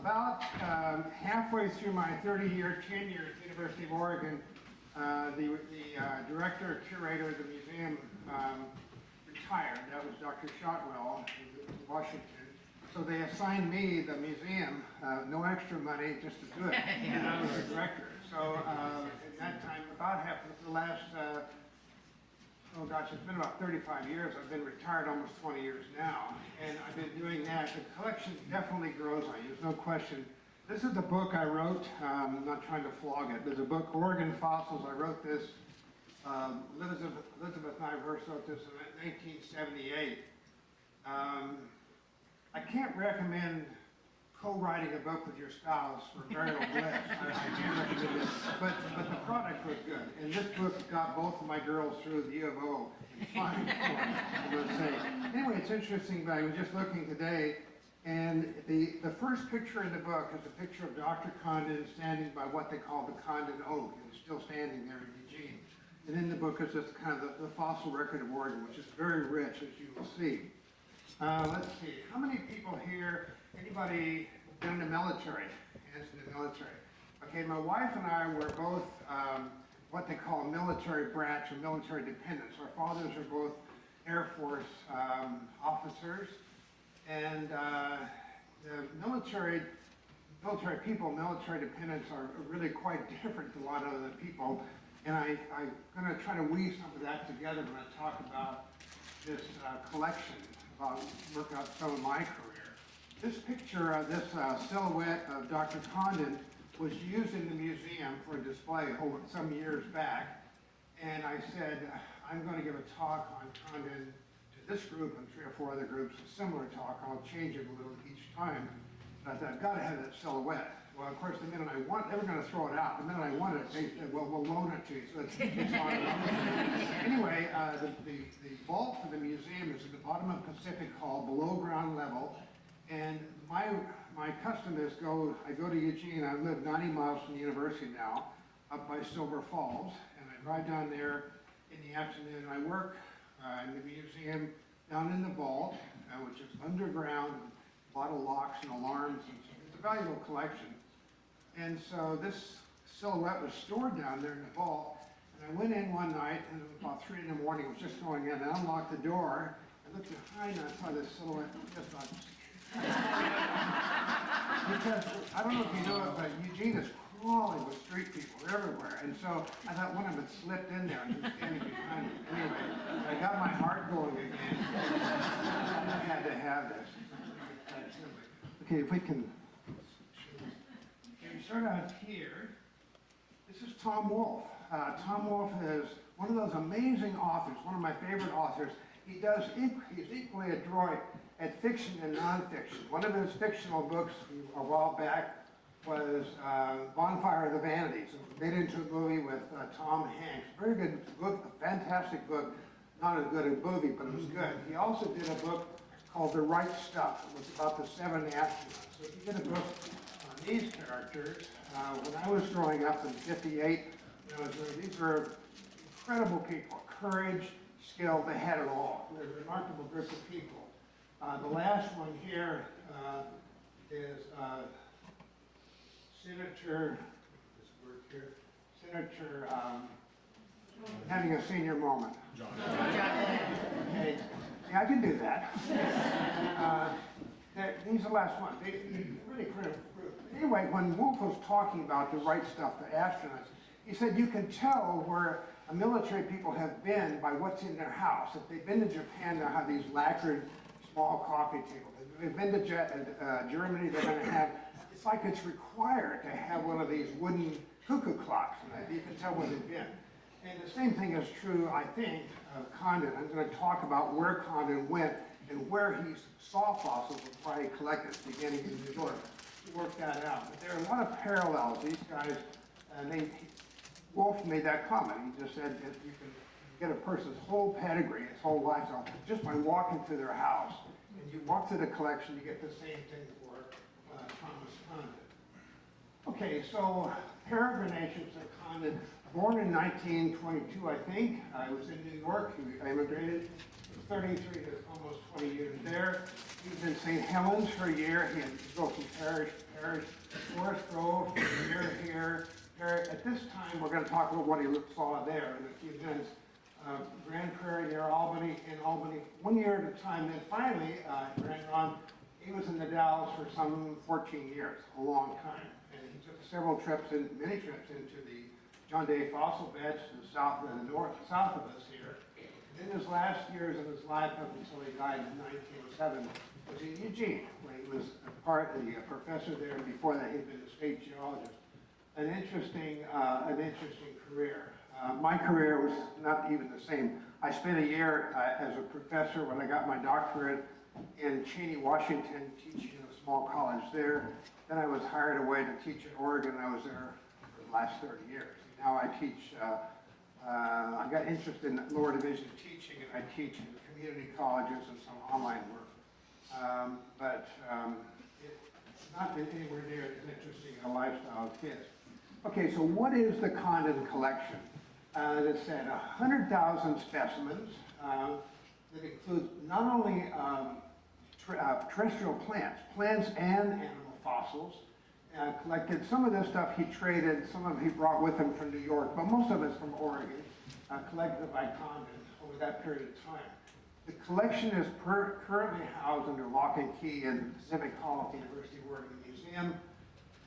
about halfway through my 30-year tenure at the University of Oregon, the director, curator of the museum retired. That was Dr. Shotwell in Washington. So they assigned me the museum, no extra money, just to do it, and I was the director. So in that time, about half of the last, oh gosh, it's been about 35 years. I've been retired almost 20 years now, and I've been doing that. The collection definitely grows on you, there's no question. This is the book I wrote. I'm not trying to flog it. There's a book, Oregon Fossils. I wrote this. Elizabeth and I first wrote this in 1978. I can't recommend co-writing a book with your spouse for marital bliss. I can't recommend it. But the product was good. And this book got both of my girls through the U of O in fine form, I would say. Anyway, it's interesting, but I was just looking today, and the first picture in the book is a picture of Dr. Condon standing by what they call the Condon Oak, and it's still standing there in Eugene. And in the book is just kind of the fossil record of Oregon, which is very rich, as you will see. Let's see, how many people here, anybody been in the military? Hands in the military. Okay, my wife and I were both what they call military branch or military dependents. Our fathers are both Air Force officers, and the military people, military dependents are really quite different to a lot of other people. And I'm going to try to weave some of that together when I talk about this collection, about working out some of my career. This picture, this silhouette of Dr. Condon was used in the museum for a display over some years back. And I said, I'm going to give a talk on Condon to this group and 3 or 4 other groups, a similar talk. I'll change it a little each time. But I thought, I've got to have that silhouette. Well, of course, the minute I want, they were going to throw it out. The minute I wanted it, they said, well, we'll loan it to you. So it's on it. Anyway, the vault for the museum is at the bottom of Pacific Hall, below ground level. And my custom is I go to Eugene. I live 90 miles from the university now, up by Silver Falls. And I drive down there in the afternoon. I work in the museum down in the vault, which is underground, a lot of locks and alarms. And so it's a valuable collection. And so this silhouette was stored down there in the vault. And I went in one night, and it was about 3 in the morning. It was just going in. I unlocked the door. I looked behind, and I saw this silhouette just on. Because I don't know if you know it, but Eugene is crawling with street people everywhere. And so I thought one of them had slipped in there and was standing behind me. Anyway, I got my heart going again. I had to have this. Okay, if we can. Okay, we start out here. This is Tom Wolfe. Tom Wolfe is one of those amazing authors, one of my favorite authors. He's equally adroit at fiction and nonfiction. One of his fictional books a while back was Bonfire of the Vanities. It was made into a movie with Tom Hanks. Very good book, a fantastic book. Not as good a movie, but it was good. He also did a book called The Right Stuff. It was about the 7 astronauts. So he did a book on these characters. When I was growing up in '58, these were incredible people. Courage, skill, they had it all. They're a remarkable group of people. The last one here is Senator, this word here, Senator, having a senior moment. John. Okay, yeah, I can do that. These are the last ones. They really critical group. Anyway, when Wolfe was talking about the right stuff, the astronauts, he said you can tell where military people have been by what's in their house. If they've been to Japan, they'll have these lacquered small coffee tables. If they've been to Germany, they're going to have, it's like it's required to have one of these wooden cuckoo clocks. And you can tell where they've been. And the same thing is true, I think, of Condon. I'm going to talk about where Condon went and where he saw fossils and why he collected, beginning in New York, to work that out. But there are a lot of parallels. These guys, Wolfe made that comment. He just said that you can get a person's whole pedigree, his whole lifestyle, just by walking through their house. And you walk through the collection, you get the same thing for Thomas Condon. Okay, so peregrinations of Condon, born in 1922, I think. I was in New York. I immigrated. 33 to almost 20 years there. He was in St. Helens for a year. He had to go from parish to parish, Forest Grove, here. At this time, we're going to talk about what he saw there in a few minutes. Grand Prairie near Albany, in Albany, 1 year at a time. Then finally, he was in the Dalles for some 14 years, a long time. And he took several trips, many trips into the John Day fossil beds to the south and the south of us here. And then his last years of his life up until he died in 1907 was in Eugene, where he was a professor there. Before that, he'd been a state geologist. An interesting career. My career was not even the same. I spent a year as a professor when I got my doctorate in Cheney, Washington, teaching in a small college there. Then I was hired away to teach in Oregon. I was there for the last 30 years. Now I teach, I got interested in lower division teaching, and I teach in community colleges and some online work. It's not been anywhere near as interesting a lifestyle as his. Okay, so what is the Condon collection? It said 100,000 specimens that includes not only terrestrial plants and animal fossils. Collected some of this stuff he traded, some of it he brought with him from New York, but most of it's from Oregon, collected by Condon over that period of time. The collection is currently housed under lock and key in the Pacific Hall at the University of Oregon Museum,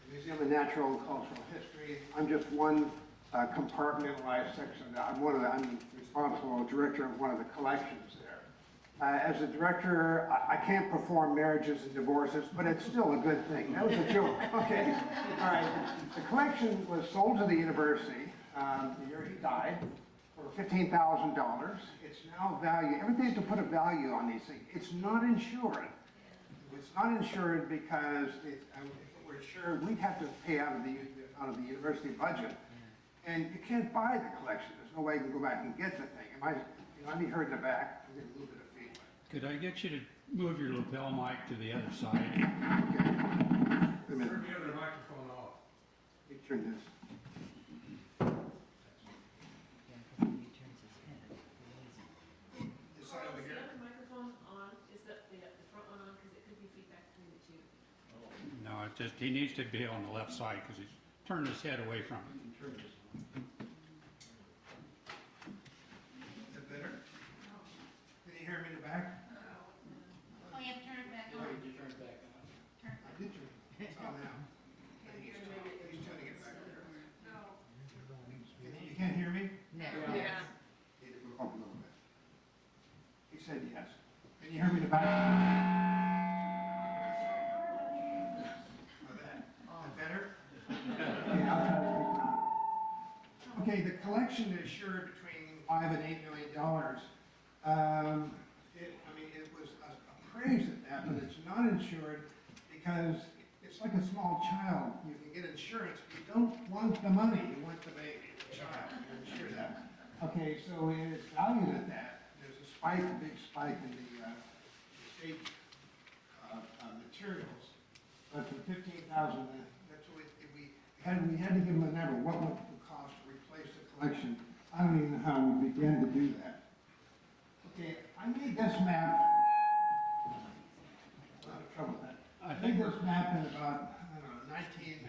the Museum of Natural and Cultural History. I'm just one compartmentalized section. I'm responsible director of one of the collections there. As a director, I can't perform marriages and divorces, but it's still a good thing. That was a joke. Okay, all right. The collection was sold to the university the year he died for $15,000. It's now valued. Everything has to put a value on these things. It's not insured. It's not insured because if it were insured, we'd have to pay out of the university budget. And you can't buy the collection. There's no way you can go back and get the thing. I'd be heard in the back. I'm getting a little bit of feedback. Could I get you to move your lapel mic to the other side? Okay. Wait a minute. Turn the other microphone off. Let me turn this. This side over Is the here. other microphone on? Is the front one on? Because it could be feedback between the two. No, it's just, he needs to be on the left side because he's turned his head away from it. Turn this one. Is that better? Can you hear me in the back? Oh, you have to turn it back on. Did you turn it back on? Turn it I did turn it. It's on now. He's turning it back. You can't hear me? No. Yeah. Need to move up a little bit. He said yes. Can you hear me in the back? That better? Okay, I'll try to speak louder. Okay, the collection is insured between $5 and $8 million. It was appraised at that, but it's not insured because it's like a small child. You can get insurance, but you don't want the money, you want the baby, the child. You insure that. Okay, so it's valued at that. There's a big spike in the state materials. But for $15,000, that's what we had to give them a number. What would it cost to replace the collection? I don't even know how we began to do that. Okay, I made this map. A lot of trouble with that. I I think made we're, this map in about, I don't know, 19.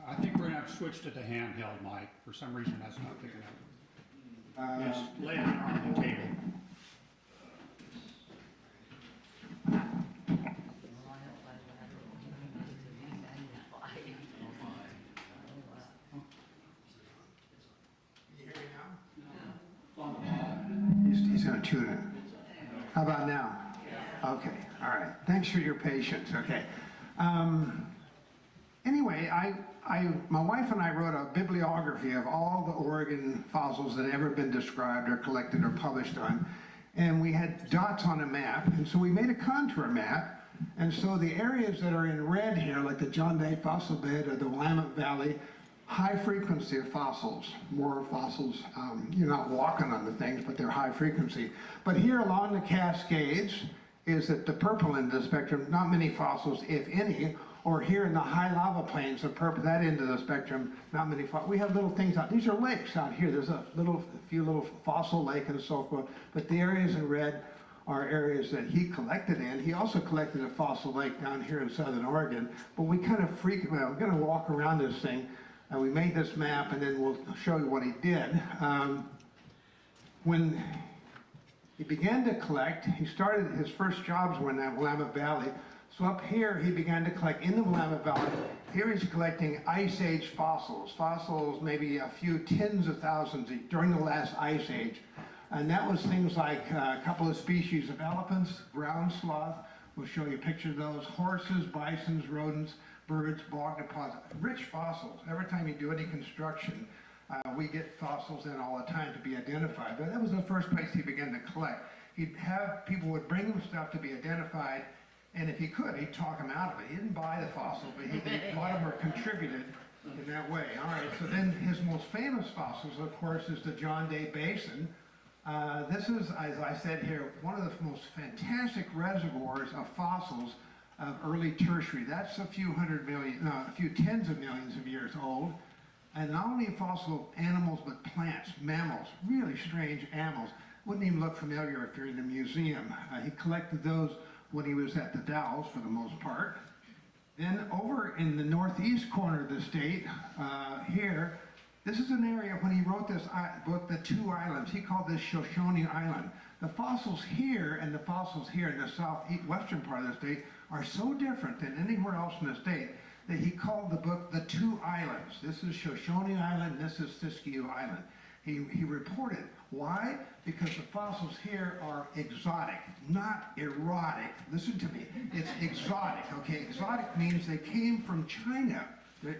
I think we're gonna have to switch to the handheld mic. For some reason, that's not picking up. Just lay it on the table. Can you hear me now? He's going to tune it. How about now? Okay, all right. Thanks for your patience, okay. Anyway, my wife and I wrote a bibliography of all the Oregon fossils that have ever been described or collected or published on. And we had dots on a map, and so we made a contour map. And so the areas that are in red here, like the John Day fossil bed or the Willamette Valley, high frequency of fossils, more fossils. You're not walking on the things, but they're high frequency. But here along the Cascades is at the purple end of the spectrum, not many fossils, if any. Or here in the high lava plains, the purple, that end of the spectrum, not many fossils. We have little things out. These are lakes out here. There's a few little fossil lake and so forth. But the areas in red are areas that he collected in. He also collected a fossil lake down here in southern Oregon, but we kind of we're going to walk around this thing, and we made this map, and then we'll show you what he did. When he began to collect, he started, his first jobs were in that Willamette Valley. So up here, he began to collect in the Willamette Valley. Here he's collecting Ice Age fossils, maybe a few tens of thousands during the last Ice Age. And that was things like a couple of species of elephants, ground sloth, we'll show you a picture of those, horses, bisons, rodents, birds, bog deposits, rich fossils. Every time you do any construction, we get fossils in all the time to be identified. But that was the first place he began to collect. He'd have, people would bring him stuff to be identified, and if he could, he'd talk them out of it. He didn't buy the fossil, but a lot of them were contributed in that way. All right, so then his most famous fossils, of course, is the John Day Basin. This is, as I said here, one of the most fantastic reservoirs of fossils of early tertiary. That's a few tens of millions of years old. And not only fossil animals, but plants, mammals, really strange animals. Wouldn't even look familiar if you're in a museum. He collected those when he was at the Dalles, for the most part. Then over in the northeast corner of the state, here, this is an area when he wrote this book, The Two Islands. He called this Shoshone Island. The fossils here and the fossils here in the southwestern part of the state are so different than anywhere else in the state that he called the book The Two Islands. This is Shoshone Island, this is Siskiyou Island. He reported. Why? Because the fossils here are exotic, not erotic. Listen to me. It's exotic, okay? Exotic means they came from China.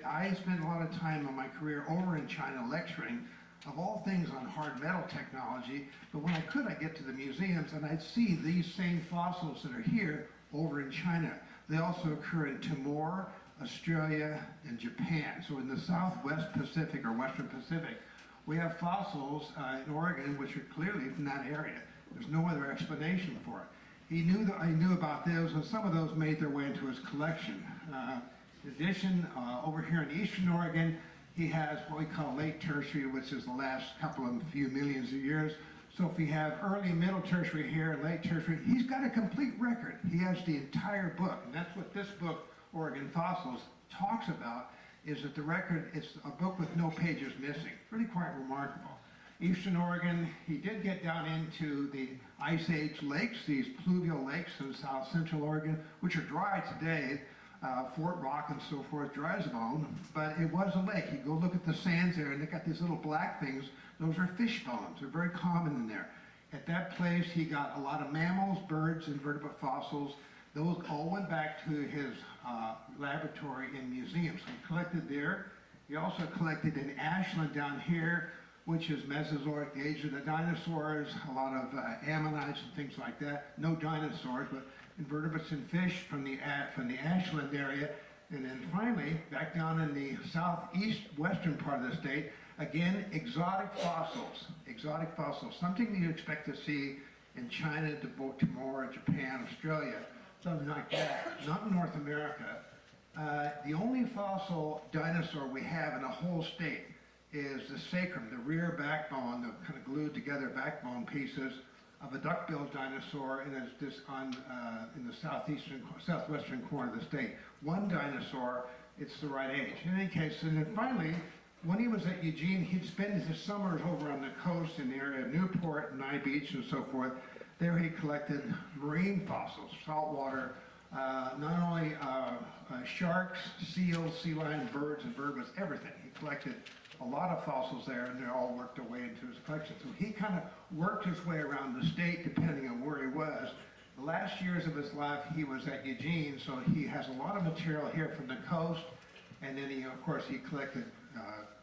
I spent a lot of time in my career over in China lecturing, of all things, on hard metal technology. But when I could, I'd get to the museums and I'd see these same fossils that are here over in China. They also occur in Timor, Australia, and Japan. So in the Southwest Pacific or Western Pacific, we have fossils in Oregon which are clearly from that area. There's no other explanation for it. He knew that I knew about those, and some of those made their way into his collection. In addition, over here in eastern Oregon, he has what we call late tertiary, which is the last few millions of years. So if we have early, middle tertiary here, and late tertiary, he's got a complete record. He has the entire book, and that's what this book, Oregon Fossils, talks about, is that the record, it's a book with no pages missing. Really quite remarkable. Eastern Oregon, he did get down into the Ice Age lakes, these pluvial lakes in south central Oregon, which are dry today. Fort Rock and so forth, dry as a bone, but it was a lake. You go look at the sands there, and they got these little black things. Those are fish bones. They're very common in there. At that place, he got a lot of mammals, birds, invertebrate fossils. Those all went back to his laboratory and museums. So he collected there. He also collected in Ashland down here, which is Mesozoic, the age of the dinosaurs, a lot of ammonites and things like that. No dinosaurs, but invertebrates and fish from the Ashland area. And then finally, back down in the southeast western part of the state, again, exotic fossils, something that you expect to see in China, Timor, Japan, Australia, something like that, not in North America. The only fossil dinosaur we have in the whole state is the sacrum, the rear backbone, the kind of glued together backbone pieces of a duck-billed dinosaur, and it's just in the southwestern corner of the state. One dinosaur, it's the right age. In any case, and then finally, when he was at Eugene, he'd spend his summers over on the coast in the area of Newport and Nye Beach and so forth. There he collected marine fossils, saltwater, not only sharks, seals, sea lions, birds, and vertebrates, everything. He collected a lot of fossils there, and they all worked their way into his collection. So he kind of worked his way around the state depending on where he was. The last years of his life, he was at Eugene, so he has a lot of material here from the coast, and then he, of course, he collected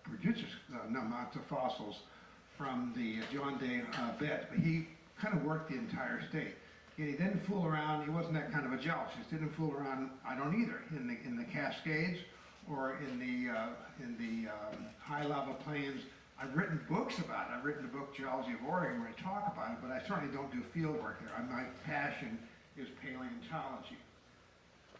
prodigious amounts of fossils from the John Day beds, but he kind of worked the entire state. And he didn't fool around. He wasn't that kind of a geologist. Didn't fool around. I don't either. In the Cascades or in the high lava plains, I've written books about it. I've written a book, Geology of Oregon, where I talk about it, but I certainly don't do field work there. My passion is paleontology.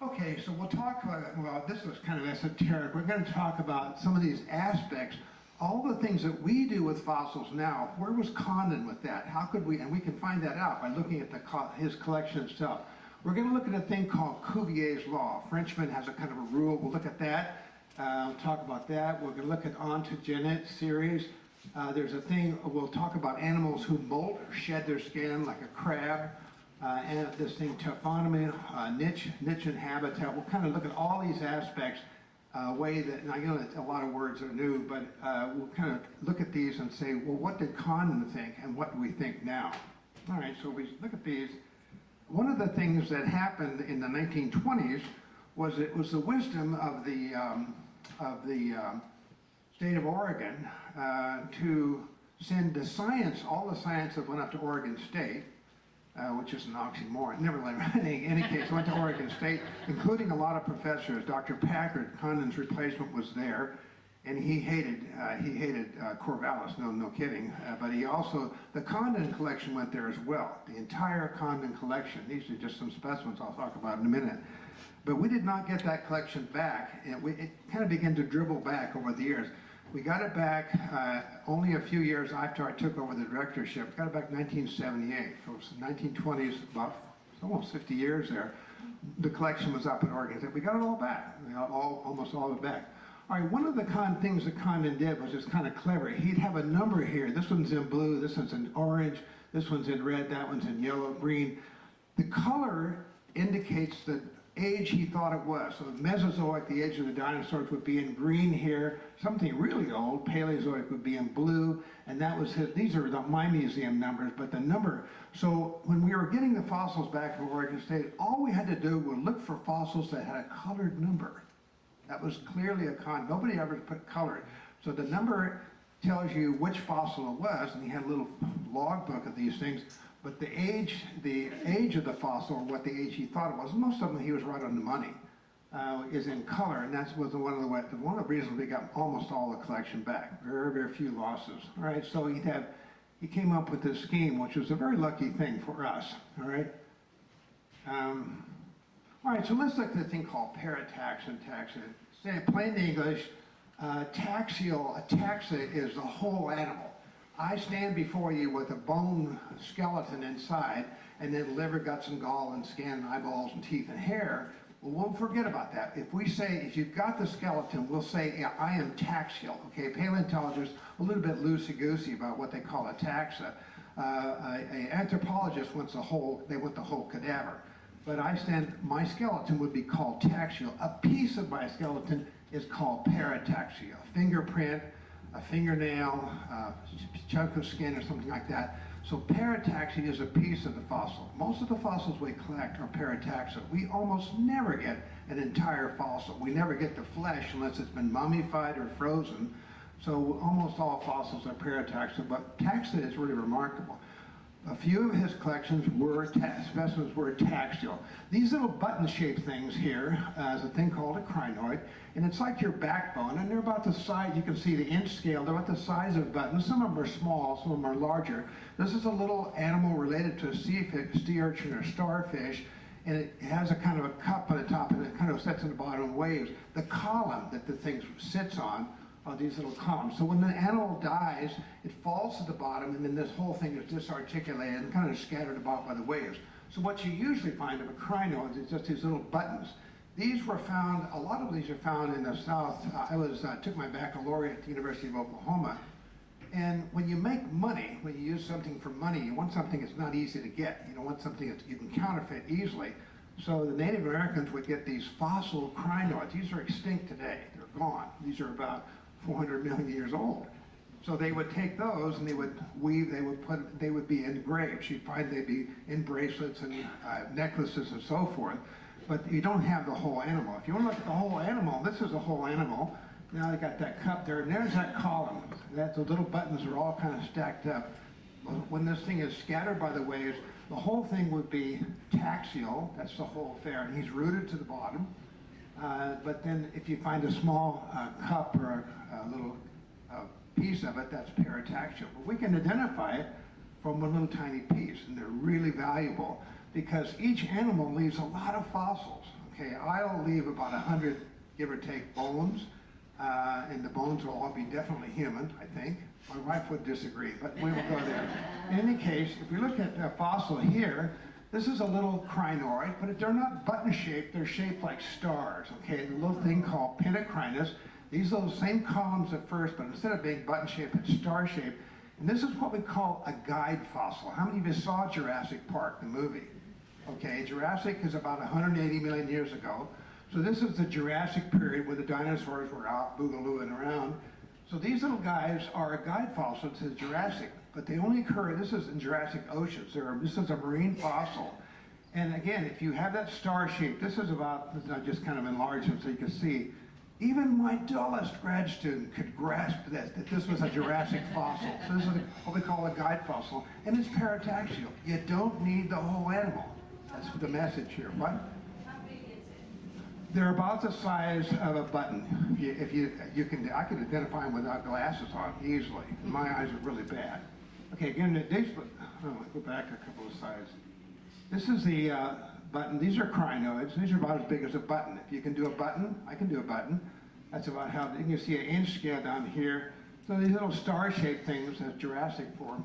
Okay, so we'll talk about, well, this was kind of esoteric. We're going to talk about some of these aspects all the things that we do with fossils now, where was Condon with that? How could we, and we can find that out by looking at his collection itself. We're going to look at a thing called Cuvier's law. Frenchman has a kind of a rule. We'll look at that. We'll talk about that. We're going to look at ontogenet series. There's a thing, we'll talk about animals who molt or shed their skin, like a crab. And this thing, taphonomy, niche and habitat. We'll kind of look at all these aspects, way that, and I know that a lot of words are new, but we'll kind of look at these and say, well, what did Condon think and what do we think now? All right, so we look at these. One of the things that happened in the 1920s was it was the wisdom of the state of Oregon to send the science, all the science that went up to Oregon State, which is an oxymoron. Never mind. In any case, went to Oregon State, including a lot of professors. Dr. Packard, Condon's replacement, was there, and he hated Corvallis. No kidding. But he also, the Condon collection went there as well. The entire Condon collection. These are just some specimens I'll talk about in a minute. But we did not get that collection back. It kind of began to dribble back over the years. We got it back only a few years after I took over the directorship. Got it back in 1978. So it was the 1920s, about almost 50 years there. The collection was up in Oregon. We got it all back, almost all of it back. All right, one of the things that Condon did was just kind of clever. He'd have a number here. This one's in blue, this one's in orange, this one's in red, that one's in yellow, green. The color indicates the age he thought it was. So the Mesozoic, the age of the dinosaurs, would be in green here. Something really old, Paleozoic, would be in blue. And that was his, these are my museum numbers, but the number. So when we were getting the fossils back from Oregon State, all we had to do was look for fossils that had a colored number. That was clearly a nobody ever put color. So the number tells you which fossil it was, and he had a little log book of these things. But the age of the fossil, or what the age he thought it was, most of them he was right on the money, is in color, and that was one of the reasons we got almost all the collection back. Very, very few losses. All right, so he came up with this scheme, which was a very lucky thing for us. All right. All right, so let's look at the thing called parataxa and taxa. Say in plain English, taxa is the whole animal. I stand before you with a bone skeleton inside, and then liver, guts, and gall, and skin, and eyeballs, and teeth, and hair. Well, we'll forget about that. If you've got the skeleton, we'll say, yeah, I am taxial. Okay, paleontologists, a little bit loosey-goosey about what they call a taxa. An anthropologist wants the whole cadaver. But my skeleton would be called taxial. A piece of my skeleton is called parataxia. A fingerprint, a fingernail, a chunk of skin or something like that. So parataxia is a piece of the fossil. Most of the fossils we collect are parataxa. We almost never get an entire fossil. We never get the flesh unless it's been mummified or frozen. So almost all fossils are parataxa, but taxa is really remarkable. A few of his collections specimens were taxial. These little button-shaped things here is a thing called a crinoid, and it's like your backbone, and they're about the size, you can see the inch scale, they're about the size of buttons. Some of them are small, some of them are larger. This is a little animal related to a sea urchin or starfish, and it has a kind of a cup on the top, and it kind of sits in the bottom of waves. The column that the thing sits on are these little columns. So when the animal dies, it falls to the bottom, and then this whole thing is disarticulated and kind of scattered about by the waves. So what you usually find of a crinoid is just these little buttons. These were found, a lot of these are found in the south. I took my baccalaureate at the University of Oklahoma. And when you make money, when you use something for money, you want something that's not easy to get. You don't want something that you can counterfeit easily. So the Native Americans would get these fossil crinoids. These are extinct today. They're gone. These are about 400 million years old. So they would take those and they would weave, they would be engraved. You'd find they'd be in bracelets and necklaces and so forth. But you don't have the whole animal. If you want to look at the whole animal, this is a whole animal. Now I got that cup there, and there's that column. The little buttons are all kind of stacked up. When this thing is scattered by the waves, the whole thing would be taxial. That's the whole affair, and he's rooted to the bottom. But then if you find a small cup or a little piece of it, that's parataxial. But we can identify it from one little tiny piece, and they're really valuable because each animal leaves a lot of fossils. Okay, I'll leave about 100, give or take, bones. and the bones will all be definitely human, I think. My wife would disagree, but we will go there. In any case, if we look at the fossil here, this is a little crinoid, but they're not button-shaped, they're shaped like stars, okay? The little thing called pentacrinus. These are those same columns at first, but instead of being button-shaped, it's star-shaped. And this is what we call a guide fossil. How many of you saw Jurassic Park, the movie? Okay, Jurassic is about 180 million years ago. So this is the Jurassic period where the dinosaurs were out boogalooing around. So these little guys are a guide fossil to the Jurassic, but they only occur, this is in Jurassic oceans. This is a marine fossil. And again, if you have that star shape, this is about, I just kind of enlarged it so you can see, even my dullest grad student could grasp that this was a Jurassic fossil. So this is what we call a guide fossil, and it's parataxial. You don't need the whole animal. That's the message here. What? How big is it? They're about the size of a button. I can identify them without glasses on easily. My eyes are really bad. Okay, again, go back a couple of slides. This is the button. These are crinoids. These are about as big as a button. If you can do a button, I can do a button. That's about how, you can see an inch scale down here. So these little star-shaped things have Jurassic form.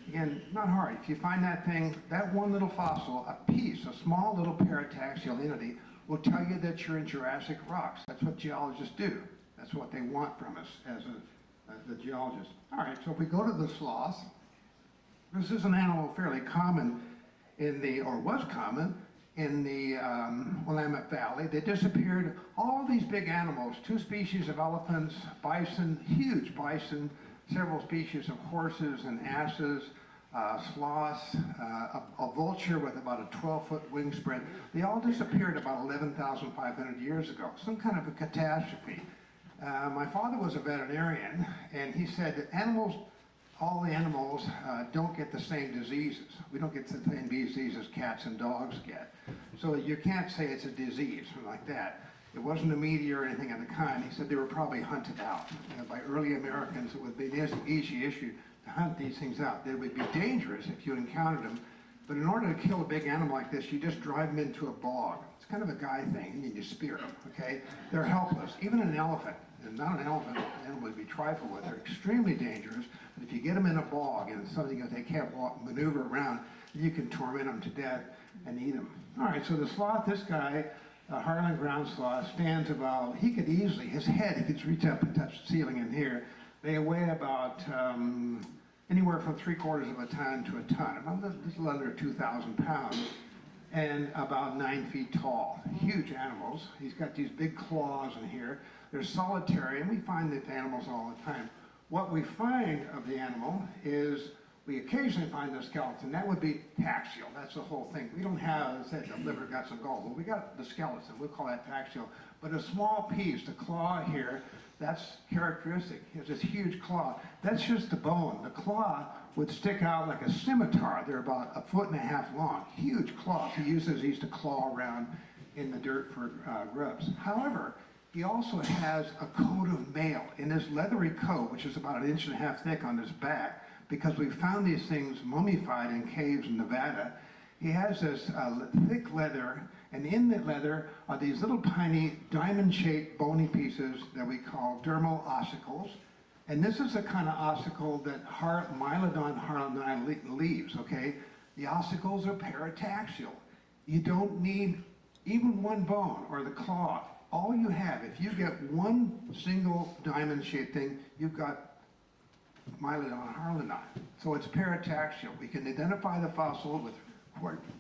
Again, not hard. If you find that thing, that one little fossil, a piece, a small little parataxial entity, will tell you that you're in Jurassic rocks. That's what geologists do. That's what they want from us as the geologist. All right, so if we go to the sloth, this is an animal fairly common was common in the Willamette Valley. They disappeared. All these big animals, 2 species of elephants, bison, huge bison, several species of horses and asses, sloths, a vulture with about a 12-foot wingspread. They all disappeared about 11,500 years ago, some kind of a catastrophe. My father was a veterinarian, and he said that all the animals don't get the same diseases. We don't get the same diseases cats and dogs get. So you can't say it's a disease or like that. It wasn't a meteor or anything of the kind. He said they were probably hunted out by early Americans. It would be an easy issue to hunt these things out. They would be dangerous if you encountered them. But in order to kill a big animal like this, you just drive them into a bog. It's kind of a guy thing, and you spear them, okay? They're helpless. Even an elephant, and not an elephant, an animal would be trifled with. They're extremely dangerous. But if you get them in a bog and something that they can't maneuver around, you can torment them to death and eat them. All right, so the sloth, this guy, Harlan ground sloth, stands about, he could easily, his head, he could reach up and touch the ceiling in here. They weigh about anywhere from 3/4 of a ton to a ton, about just a little under 2,000 pounds, and about 9 feet tall. Huge animals. He's got these big claws in here. They're solitary, and we find these animals all the time. What we find of the animal is we occasionally find the skeleton. That would be taxial. That's the whole thing. We don't have, as I said, the liver, guts, and gall, but we got the skeleton. We'll call that taxial. But a small piece, the claw here, that's characteristic. He has this huge claw. That's just the bone. The claw would stick out like a scimitar. They're about 1.5 feet long. Huge claws. He uses these to claw around in the dirt for grubs. However, he also has a coat of mail in his leathery coat, which is about 1.5 inches thick on his back, because we found these things mummified in caves in Nevada. He has this thick leather, and in the leather are these little tiny diamond-shaped bony pieces that we call dermal ossicles. And this is the kind of ossicle that Mylodon harlani leaves, okay? The ossicles are parataxial. You don't need even one bone or the claw. All you have, if you get one single diamond-shaped thing, you've got Mylodon harlani. So it's parataxial. We can identify the fossil with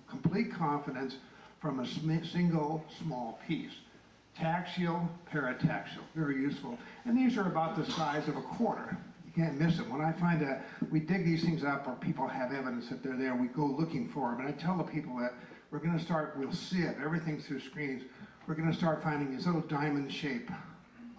complete confidence from a single small piece. Taxial, parataxial, very useful. And these are about the size of a quarter. You can't miss them. When I find we dig these things up or people have evidence that they're there, we go looking for them. And I tell the people that we'll sieve everything through screens. We're going to start finding these little diamond-shaped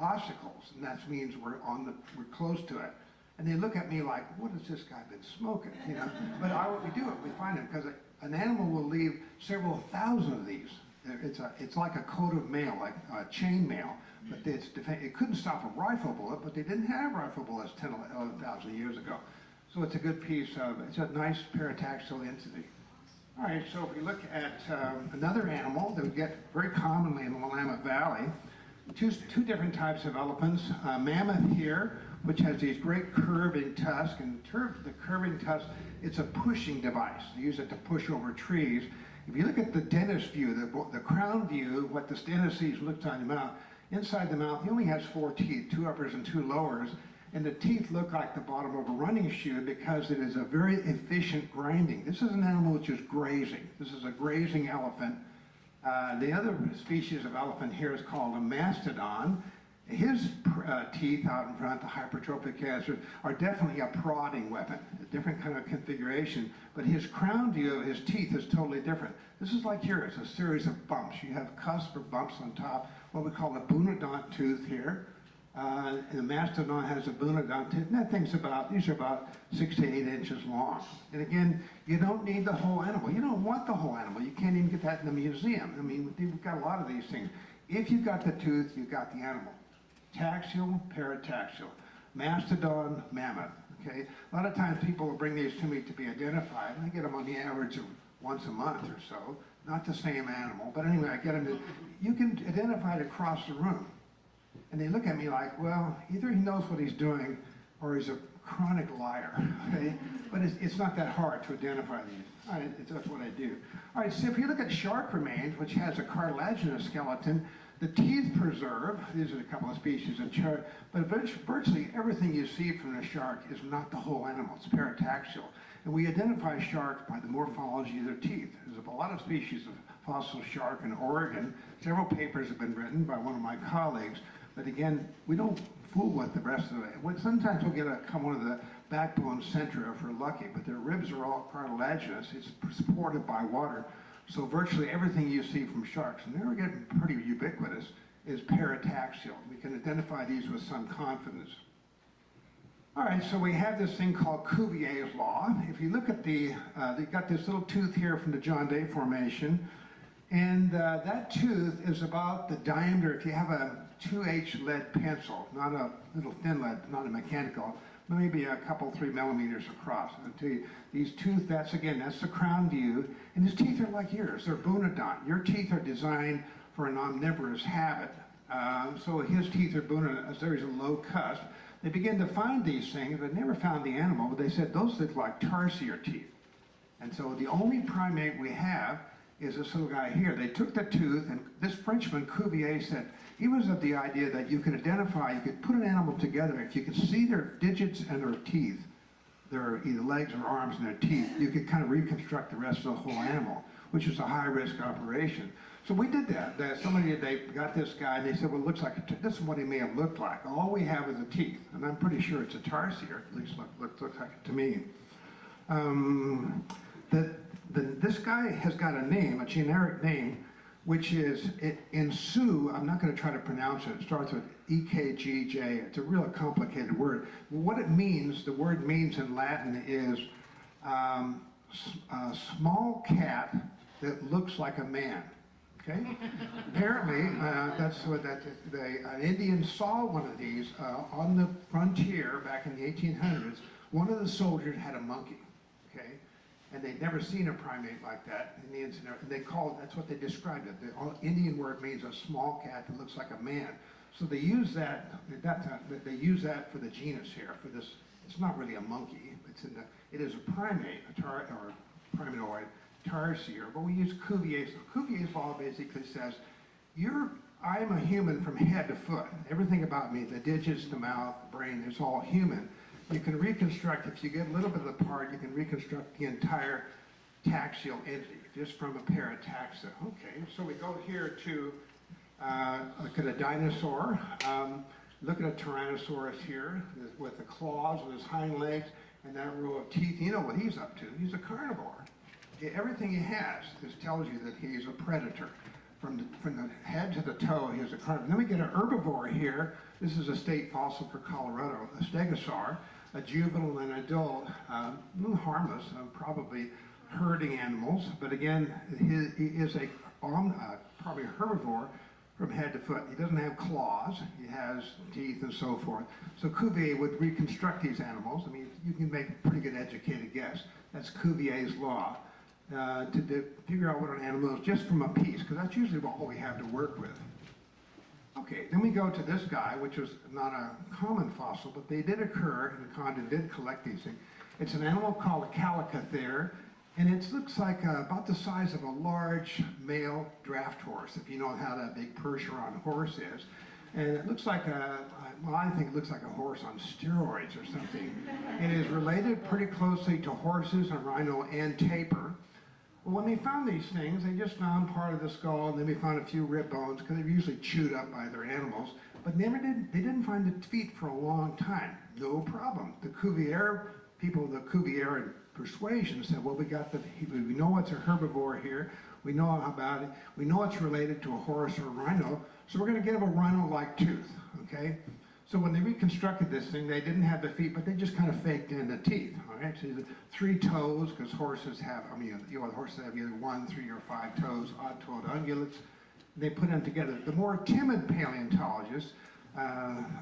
ossicles, and that means we're close to it. And they look at me like, what has this guy been smoking? You know. But we do it. We find it because an animal will leave several thousand of these. It's like a coat of mail, like chain mail. But it couldn't stop a rifle bullet, but they didn't have rifle bullets 10, 11,000 years ago. So it's a good piece of, it's a nice parataxial entity. All right, so if we look at another animal that we get very commonly in the Willamette Valley, two different types of elephants. Mammoth here, which has these great curving tusks, and the curving tusk, it's a pushing device. They use it to push over trees. If you look at the dentist view, the crown view, what the dentist sees looks on the mouth. Inside the mouth, he only has 4 teeth, 2 uppers and 2 lowers, and the teeth look like the bottom of a running shoe because it is a very efficient grinding. This is an animal which is grazing. This is a grazing elephant. The other species of elephant here is called a mastodon. His teeth out in front, the hypertrophic cancer, are definitely a prodding weapon, a different kind of configuration, but his crown view of his teeth is totally different. This is like yours, a series of bumps. You have cusp or bumps on top, what we call a bunodont tooth here. And the mastodon has a bunodont tooth, and that thing's these are about 6 to 8 inches long. And again, you don't need the whole animal. You don't want the whole animal. You can't even get that in the museum. I mean, we've got a lot of these things. If you've got the tooth, you've got the animal. Taxial, parataxial, mastodon, mammoth, okay? A lot of times people will bring these to me to be identified, and I get them on the average of once a month or so. Not the same animal, but anyway, I get them you can identify it across the room. And they look at me like, well, either he knows what he's doing or he's a chronic liar, okay? But it's not that hard to identify these. That's what I do. All right, so if you look at shark remains, which has a cartilaginous skeleton, the teeth preserve. These are a couple of species of shark, but virtually everything you see from the shark is not the whole animal. It's parataxial. And we identify sharks by the morphology of their teeth. There's a lot of species of fossil shark in Oregon. Several papers have been written by one of my colleagues. But again, we don't fool with the rest of it. Sometimes we'll get one of the backbone centra if we're lucky, but their ribs are all cartilaginous. It's supported by water. So virtually everything you see from sharks, and they're getting pretty ubiquitous, is parataxial. We can identify these with some confidence. All right, so we have this thing called Cuvier's law. If you look at they've got this little tooth here from the John Day Formation, and that tooth is about the diameter, if you have a 2H lead pencil, not a little thin lead, not a mechanical, maybe a couple, 3 millimeters across. I'll tell you, these teeth, that's the crown view, and his teeth are like yours, they're bunodont. Your teeth are designed for an omnivorous habit. So his teeth are bunodont, there's a low cusp. They began to find these things, but never found the animal, but they said those look like tarsier teeth. And so the only primate we have is this little guy here. They took the tooth, and this Frenchman, Cuvier, said, he was of the idea that you could identify, you could put an animal together, if you could see their digits and their teeth, their either legs or arms and their teeth, you could kind of reconstruct the rest of the whole animal, which is a high-risk operation. So we did that. They got this guy, and they said, well, it looks like, this is what he may have looked like. All we have is the teeth, and I'm pretty sure it's a tarsier, at least looks like it to me. This guy has got a name, a generic name, which is, in Sioux, I'm not going to try to pronounce it. It starts with EKGJ. It's a real complicated word. What it means, the word means in Latin is a small cat that looks like a man. Okay? Apparently, an Indian saw one of these on the frontier back in the 1800s. One of the soldiers had a monkey. Okay? And they'd never seen a primate like that. Indians, they called, that's what they described it. The Indian word means a small cat that looks like a man. So they use that, they use that for the genus here, for this, it's not really a monkey, it is a primate, or primatoid, tarsier, but we use Cuvier's. Cuvier's law basically says, I'm a human from head to foot. Everything about me, the digits, the mouth, the brain, it's all human. You can reconstruct, if you get a little bit of the part, you can reconstruct the entire taxial entity, just from a parataxa. Okay, so we go here to look at a dinosaur. Look at a Tyrannosaurus here with the claws, with his hind legs, and that row of teeth. You know what he's up to. He's a carnivore. Everything he has, this tells you that he's a predator. From the head to the toe, he's a carnivore. Then we get an herbivore here. This is a state fossil for Colorado, a stegosaur, a juvenile and adult, a little harmless, probably herding animals. But again, he is probably a herbivore from head to foot. He doesn't have claws. He has teeth and so forth. So Cuvier would reconstruct these animals. I mean, you can make a pretty good educated guess. That's Cuvier's law. To figure out what an animal is just from a piece, because that's usually all we have to work with. Okay, then we go to this guy, which was not a common fossil, but they did occur, and Condon did collect these things. It's an animal called a calicothere, and it looks like about the size of a large male draft horse, if you know how that big Percheron horse is. And it looks like well, I think it looks like a horse on steroids or something. It is related pretty closely to horses, a rhino, and tapir. Well, when they found these things, they just found part of the skull, and then we found a few rib bones, because they're usually chewed up by their animals. But they didn't find the feet for a long time. No problem. The Cuvier, people of the Cuvier persuasion said, well, we know it's a herbivore here. We know about it. We know it's related to a horse or a rhino, so we're going to give them a rhino-like tooth, okay? So when they reconstructed this thing, they didn't have the feet, but they just kind of faked in the teeth, all right? So the 3 toes, because horses have, horses have either 1, 3, or 5 toes, odd-toed ungulates. They put them together. The more timid paleontologists,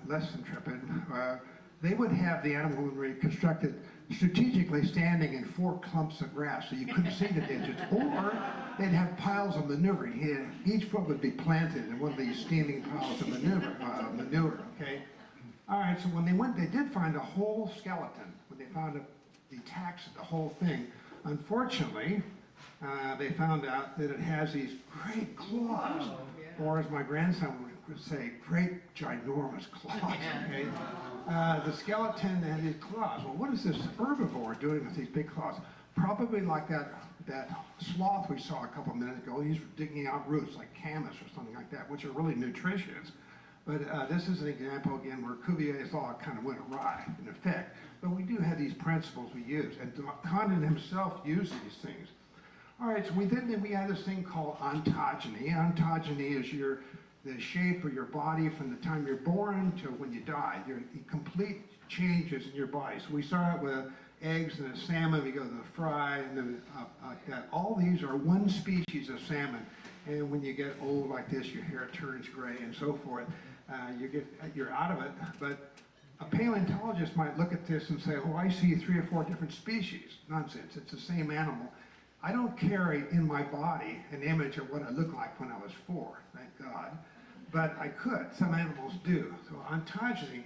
less intrepid, they would have the animal reconstructed strategically standing in 4 clumps of grass so you couldn't see the digits, or they'd have piles of manure. Each foot would be planted in one of these steaming piles of manure, okay? All right, so when they went, they did find a whole skeleton. When they found the tacks of the whole thing, unfortunately, they found out that it has these great claws, or as my grandson would say, great ginormous claws, okay? The skeleton and these claws. Well, what is this herbivore doing with these big claws? Probably like that sloth we saw a couple minutes ago. He's digging out roots like camas or something like that, which are really nutritious. But this is an example, again, where Cuvier's law kind of went awry, in effect. But we do have these principles we use, and Condon himself used these things. All right, so we had this thing called ontogeny. Ontogeny is the shape of your body from the time you're born to when you die. The complete changes in your body. So we start out with eggs and a salmon, we go to the fry, and then like that. All these are one species of salmon. And when you get old like this, your hair turns gray and so forth. You're out of it. But a paleontologist might look at this and say, oh, I see 3 or 4 different species. Nonsense, it's the same animal. I don't carry in my body an image of what I looked like when I was 4, thank God. But I could, some animals do. So ontogeny,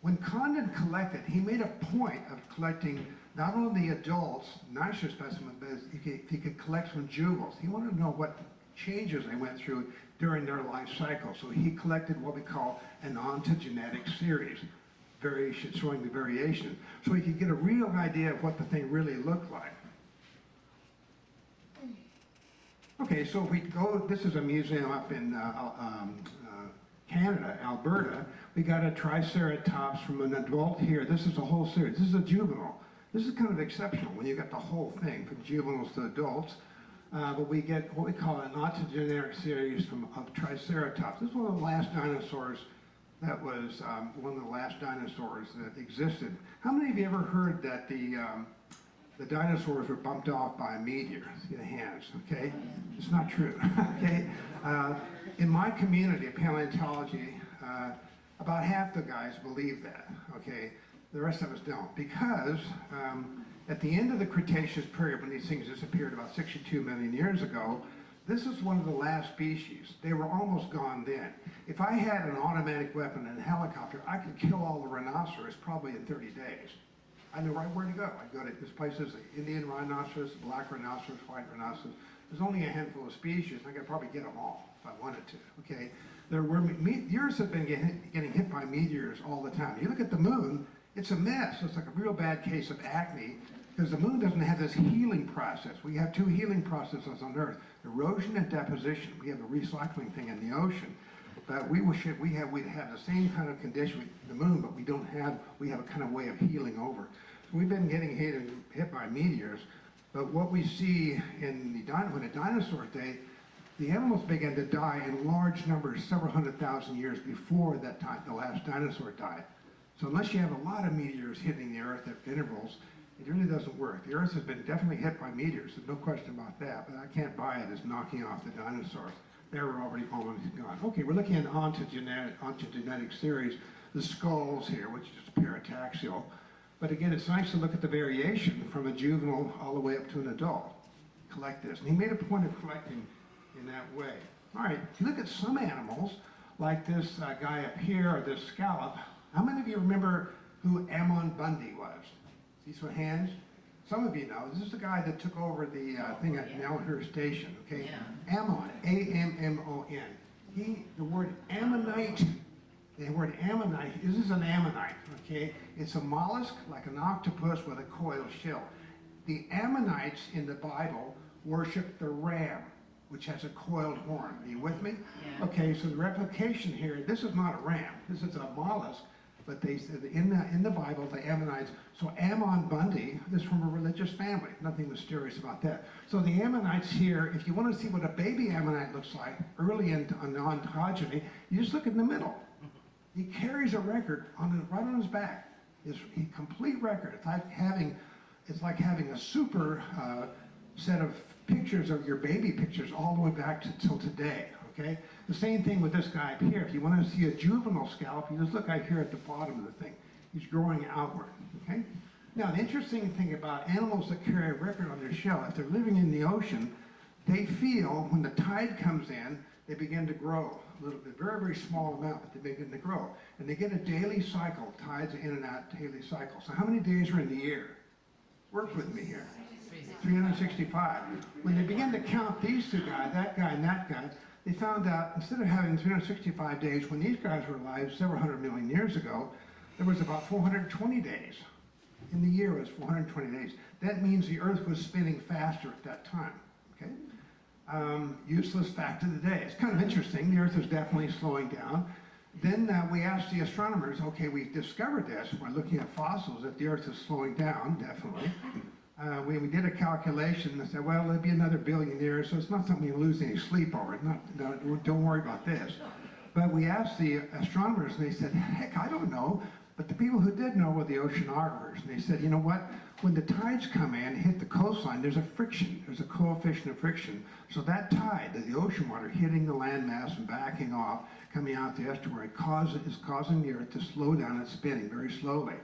when Condon collected, he made a point of collecting not only the adults, nicer specimens, but if he could collect some juveniles. He wanted to know what changes they went through during their life cycle. So he collected what we call an ontogenetic series, showing the variation. So he could get a real idea of what the thing really looked like. Okay, so if we go, this is a museum up in Canada, Alberta. We got a Triceratops from an adult here. This is a whole series. This is a juvenile. This is kind of exceptional when you get the whole thing from juveniles to adults. But we get what we call an ontogenetic series of Triceratops. This is one of the last dinosaurs that was one of the last dinosaurs that existed. How many of you ever heard that the dinosaurs were bumped off by a meteor? See the hands, okay? It's not true, okay? In my community of paleontology, about half the guys believe that, okay? The rest of us don't, because at the end of the Cretaceous period, when these things disappeared about 62 million years ago, this is one of the last species. They were almost gone then. If I had an automatic weapon and a helicopter, I could kill all the rhinoceros probably in 30 days. I know right where to go. I'd go to this place, there's the Indian rhinoceros, black rhinoceros, white rhinoceros. There's only a handful of species. I could probably get them all if I wanted to, okay? Meteors have been getting hit by meteors all the time. You look at the moon, it's a mess. It's like a real bad case of acne, because the moon doesn't have this healing process. We have 2 healing processes on Earth, erosion and deposition. We have a recycling thing in the ocean. But we'd have the same kind of condition with the moon, but we have a kind of way of healing over. So we've been getting hit by meteors, but what we see when the dinosaurs died, the animals began to die in large numbers, several 100,000 years before that time, the last dinosaur died. So unless you have a lot of meteors hitting the Earth at intervals, it really doesn't work. The Earth has been definitely hit by meteors, there's no question about that, but I can't buy it as knocking off the dinosaurs. They were already almost gone. Okay, we're looking at ontogenetic series, the skulls here, which is parataxial. But again, it's nice to look at the variation from a juvenile all the way up to an adult. Collect this. And he made a point of collecting in that way. All right, if you look at some animals, like this guy up here, or this scallop. How many of you remember who Ammon Bundy was? See some hands? Some of you know. This is the guy that took over the thing at Nelhurst Station, okay? Ammon, A-M-M-O-N. The word Ammonite, this is an ammonite, okay? It's a mollusk, like an octopus with a coiled shell. The Ammonites in the Bible worship the ram, which has a coiled horn. Are you with me? Yeah. Okay, so the replication here, this is not a ram, this is a mollusk, but they said in the Bible, the Ammonites, so Ammon Bundy is from a religious family, nothing mysterious about that. So the Ammonites here, if you want to see what a baby Ammonite looks like, early in ontogeny, you just look in the middle. He carries a record right on his back. It's a complete record. It's like having a super set of pictures of your baby pictures all the way back till today, okay? The same thing with this guy up here. If you want to see a juvenile scallop, you just look right here at the bottom of the thing. He's growing outward, okay? Now, the interesting thing about animals that carry a record on their shell, if they're living in the ocean, they feel when the tide comes in, they begin to grow a little bit, very, very small amount, but they begin to grow. And they get a daily cycle, tides in and out, daily cycle. So how many days are in the year? Work with me here. 365. When they began to count these two guys, that guy and that guy, they found out instead of having 365 days, when these guys were alive several hundred million years ago, there was about 420 days. In the year it was 420 days. That means the Earth was spinning faster at that time, okay? Useless fact of the day. It's kind of interesting. The Earth is definitely slowing down. Then we asked the astronomers, okay, we discovered this by looking at fossils, that the Earth is slowing down, definitely. We did a calculation and said, well, there'll be another billion years, so it's not something you lose any sleep over. Don't worry about this. But we asked the astronomers, and they said, heck, I don't know. But the people who did know were the oceanographers. And they said, you know what? When the tides come in and hit the coastline, there's a friction. There's a coefficient of friction. So that tide, the ocean water hitting the landmass and backing off, coming out the estuary, is causing the Earth to slow down its spinning very slowly.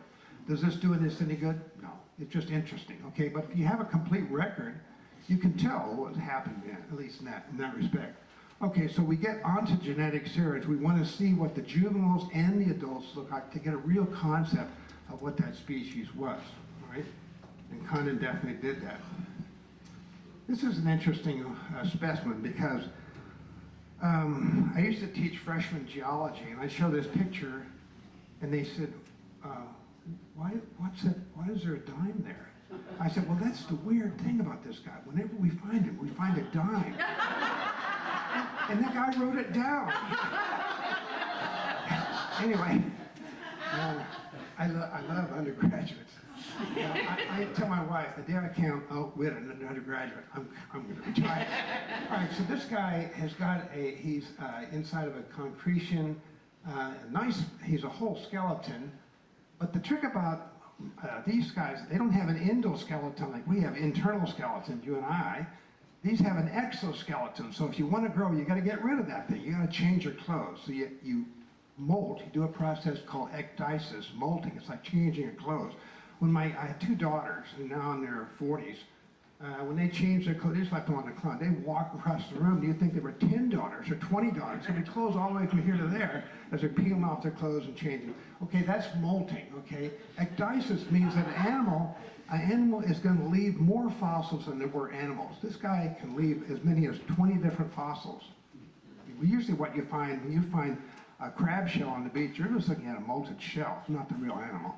Does this do this any good? No. It's just interesting, okay? But if you have a complete record, you can tell what happened, at least in that respect. Okay, so we get onto genetic series. We want to see what the juveniles and the adults look like to get a real concept of what that species was, all right? And Condon definitely did that. This is an interesting specimen because I used to teach freshman geology, and I show this picture, and they said, why is there a dime there? I said, well, that's the weird thing about this guy. Whenever we find him, we find a dime. And that guy wrote it down. Anyway, I love undergraduates. I tell my wife, the day I can't outwit an undergraduate, I'm going to retire. All right, so this guy has got he's inside of a concretion, he's a whole skeleton. But the trick about these guys, they don't have an endoskeleton like we have, internal skeletons, you and I. These have an exoskeleton, so if you want to grow, you got to get rid of that thing. You got to change your clothes. So you molt, you do a process called ecdysis, molting. It's like changing your clothes. I had two daughters, and now in their 40s. When they changed their clothes, they just left them on the closet. They walk across the room. Do you think there were 10 daughters or 20 daughters? So their clothes all the way from here to there as they're peeling off their clothes and changing. Okay, that's molting, okay? Ecdysis means that an animal is going to leave more fossils than there were animals. This guy can leave as many as 20 different fossils. Usually what you find, when you find a crab shell on the beach, you're just looking at a molted shell, not the real animal.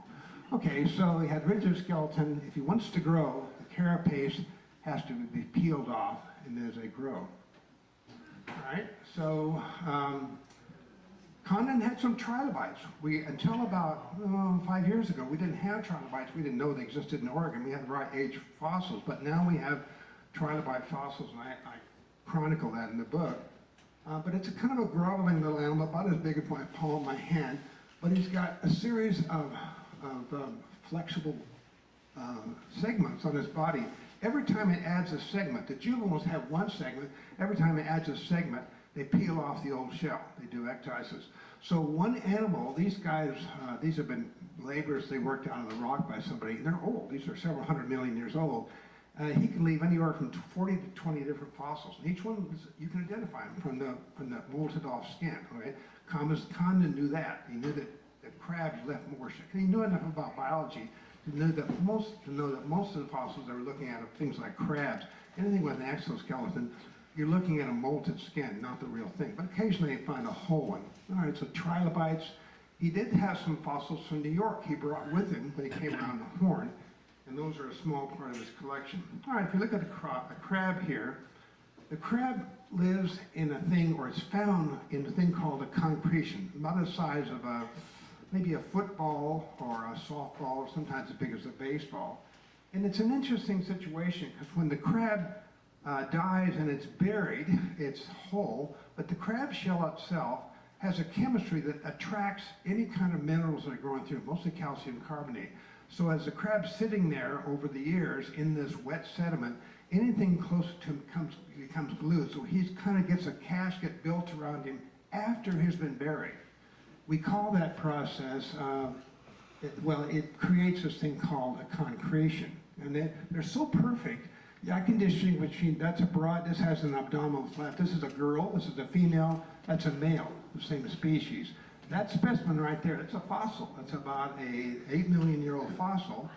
Okay, so he had rigid skeleton. If he wants to grow, the carapace has to be peeled off, and as they grow. All right, so Condon had some trilobites. Until about 5 years ago, we didn't have trilobites. We didn't know they existed in Oregon. We had the right age fossils, but now we have trilobite fossils, and I chronicle that in the book. But it's a kind of a groveling little animal, about as big as my palm, my hand, but he's got a series of flexible segments on his body. Every time it adds a segment, the juveniles have one segment. Every time it adds a segment, they peel off the old shell. They do ecdysis. So one animal, these guys, these have been laborers. They worked out on the rock by somebody. They're old. These are several hundred million years old. he can leave anywhere from 40 to 20 different fossils. And each one, you can identify them from the molted off skin, okay? Condon knew that. He knew that crabs left more shit. He knew enough about biology to know that most of the fossils they were looking at are things like crabs. Anything with an exoskeleton, you're looking at a molted skin, not the real thing. But occasionally they find a whole one. All right, so trilobites. He did have some fossils from New York he brought with him when he came around the Horn, and those are a small part of his collection. All right, if you look at a crab here, the crab lives in a thing, or it's found in a thing called a concretion, about the size of maybe a football or a softball, or sometimes as big as a baseball. And it's an interesting situation, because when the crab dies and it's buried, it's whole, but the crab shell itself has a chemistry that attracts any kind of minerals that are growing through, mostly calcium carbonate. So as the crab's sitting there over the years in this wet sediment, anything close to him becomes glued. So he kind of gets a casket built around him after he's been buried. We call that process, it creates this thing called a concretion. And they're so perfect. I can distinguish between, that's a broad, this has an abdominal flap, this is a girl, this is a female, that's a male, the same species. That specimen right there, that's a fossil. That's about a 8 million year old fossil.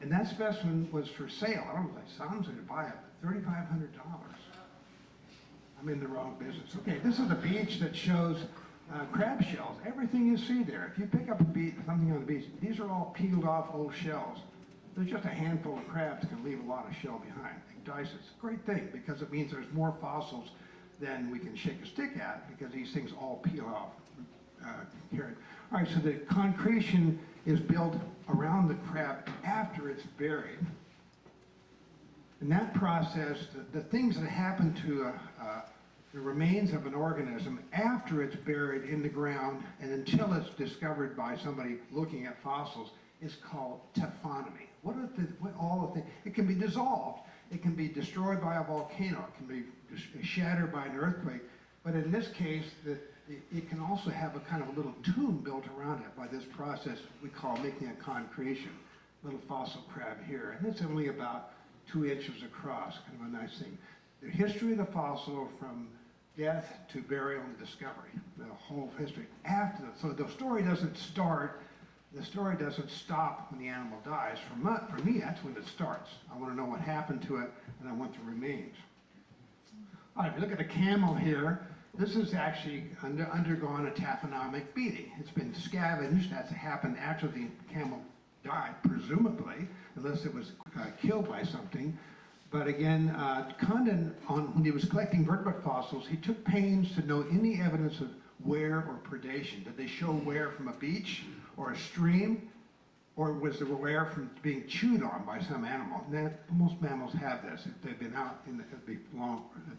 And that specimen was for sale. I don't know if sounds going to buy it, $3,500. I'm in the wrong business. Okay, this is a beach that shows crab shells. Everything you see there. If you pick up something on the beach, these are all peeled off old shells. There's just a handful of crabs that can leave a lot of shell behind. Dice, it's a great thing because it means there's more fossils than we can shake a stick at because these things all peel off. Here. All right, so the concretion is built around the crab after it's buried. In that process, the things that happen to the remains of an organism after it's buried in the ground and until it's discovered by somebody looking at fossils is called taphonomy. What all the things? It can be dissolved. It can be destroyed by a volcano. It can be shattered by an earthquake. But in this case, it can also have a kind of a little tomb built around it by this process we call making a concretion. Little fossil crab here. And it's only about 2 inches across, kind of a nice thing. The history of the fossil from death to burial and discovery, the whole history. After that, so the story doesn't start, the story doesn't stop when the animal dies. For me, that's when it starts. I want to know what happened to it, and I want the remains. All right, if you look at the camel here, this has actually undergone a taphonomic beating. It's been scavenged. That's happened after the camel died, presumably, unless it was killed by something. But again, Condon, when he was collecting vertebrate fossils, he took pains to note any evidence of wear or predation. Did they show wear from a beach or a stream? Or was there wear from being chewed on by some animal? And most mammals have this. If they've been out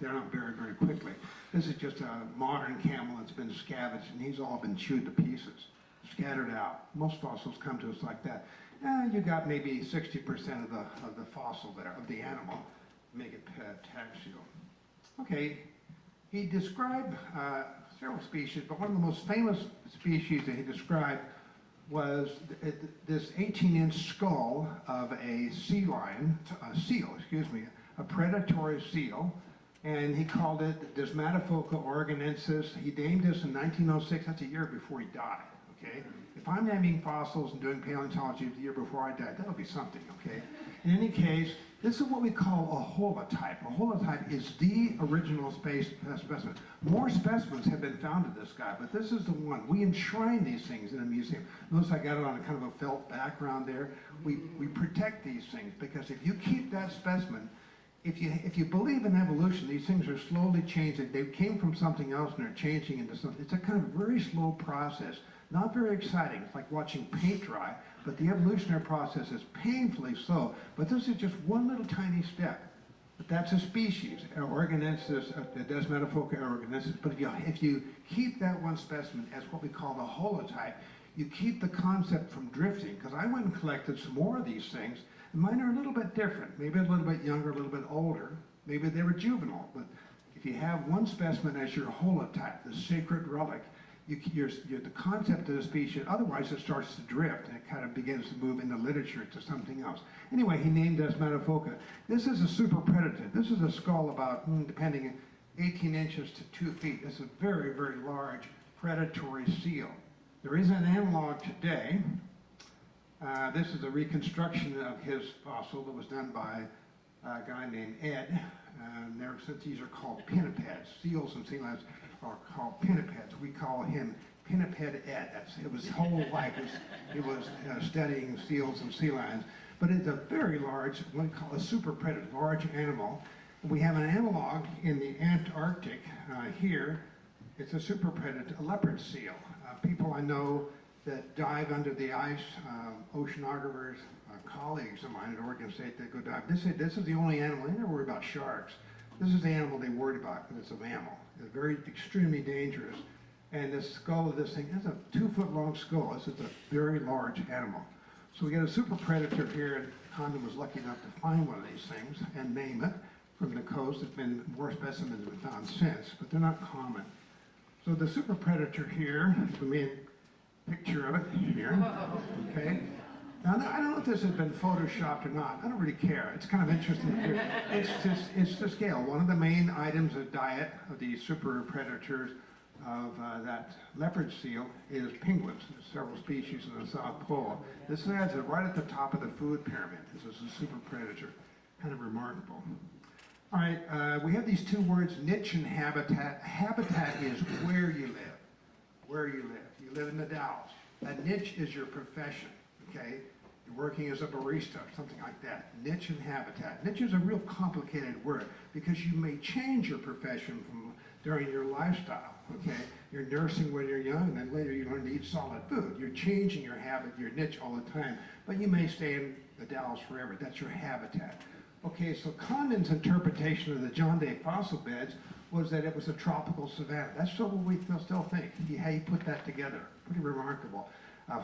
they're not very, very quickly. This is just a modern camel that's been scavenged, and he's all been chewed to pieces, scattered out. Most fossils come to us like that. You got maybe 60% of the fossil there, of the animal, make it taxial. Okay, he described several species, but one of the most famous species that he described was this 18-inch skull of a a predatory seal, and he called it Desmatophoca oregonensis. He named this in 1906, that's a year before he died, okay? If I'm naming fossils and doing paleontology the year before I died, that'll be something, okay? In any case, this is what we call a holotype. A holotype is the original specimen. More specimens have been found of this guy, but this is the one. We enshrine these things in a museum. Notice I got it on a kind of a felt background there. We protect these things because if you keep that specimen, if you believe in evolution, these things are slowly changing. They came from something else and they're changing into something. It's a kind of very slow process. Not very exciting. It's like watching paint dry, but the evolutionary process is painfully slow. But this is just one little tiny step. But that's a species, Oregonensis, the Desmatophoca oregonensis. But if you keep that one specimen as what we call the holotype, you keep the concept from drifting. Because I went and collected some more of these things, and mine are a little bit different. Maybe a little bit younger, a little bit older. Maybe they were juvenile. But if you have one specimen as your holotype, the sacred relic, the concept of the species, otherwise it starts to drift and it kind of begins to move in the literature to something else. Anyway, he named us Metafoca. This is a super predator. This is a skull about, depending, 18 inches to 2 feet. This is a very, very large predatory seal. There is an analog today. This is a reconstruction of his fossil that was done by a guy named Ed. Since these are called pinnipeds, seals and sea lions are called pinnipeds. We call him Pinniped Ed. His whole life he was studying seals and sea lions. But it's a very large, what we call a super predator, large animal. We have an analog in the Antarctic here. It's a super predator, a leopard seal. People I know that dive under the ice, oceanographers, colleagues of mine at Oregon State that go dive. This is the only animal. They never worry about sharks. This is the animal they worried about because it's a mammal. It's very extremely dangerous. And the skull of this thing is a 2-foot long skull. This is a very large animal. So we got a super predator here, and Condon was lucky enough to find one of these things and name it from the coast. There's been more specimens have been found since, but they're not common. So the super predator here, the main picture of it here, okay? Now, I don't know if this has been photoshopped or not. I don't really care. It's kind of interesting. It's the scale. One of the main items of diet of these super predators of that leopard seal is penguins. There's several species in the South Pole. This adds it right at the top of the food pyramid. This is a super predator. Kind of remarkable. All right, we have these two words, niche and habitat. Habitat is where you live. Where you live. You live in the Dalles. A niche is your profession, okay? You're working as a barista, something like that. Niche and habitat. Niche is a real complicated word because you may change your profession during your lifestyle, okay? You're nursing when you're young, and then later you learn to eat solid food. You're changing your habit, your niche all the time, but you may stay in the Dalles forever. That's your habitat. Okay, so Condon's interpretation of the John Day fossil beds was that it was a tropical savanna. That's still what we still think. How he put that together. Pretty remarkable.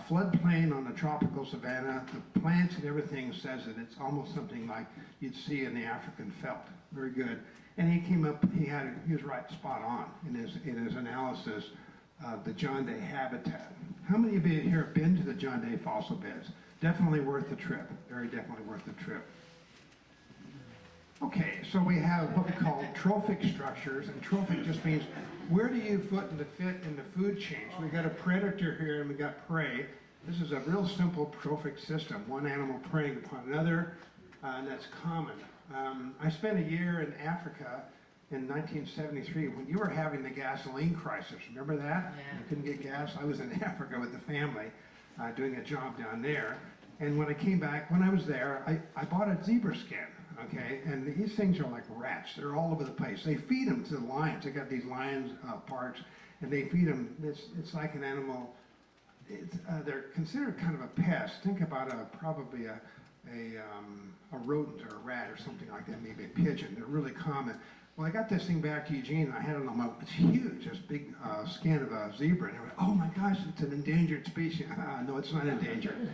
Floodplain on the tropical savanna, the plants and everything says that it's almost something like you'd see in the African veldt. Very good. And he came up, he was right, spot on in his analysis of the John Day habitat. How many of you here have been to the John Day fossil beds? Definitely worth the trip. Very definitely worth the trip. Okay, so we have what we call trophic structures, and trophic just means where do you fit in the food chain? So we got a predator here and we got prey. This is a real simple trophic system, one animal preying upon another, and that's common. I spent a year in Africa in 1973 when you were having the gasoline crisis. Remember that? Yeah. You couldn't get gas. I was in Africa with the family doing a job down there. And when I came back, when I was there, I bought a zebra skin. Okay, and these things are like rats. They're all over the place. They feed them to the lions. They got these lions parks, and they feed them. It's like an animal. They're considered kind of a pest. Think about probably a rodent or a rat or something like that. Maybe a pigeon. They're really common. Well, I got this thing back to Eugene, and I had it on my. It's huge. This big skin of a zebra, and I went, "Oh my gosh, it's an endangered species." No, it's not endangered,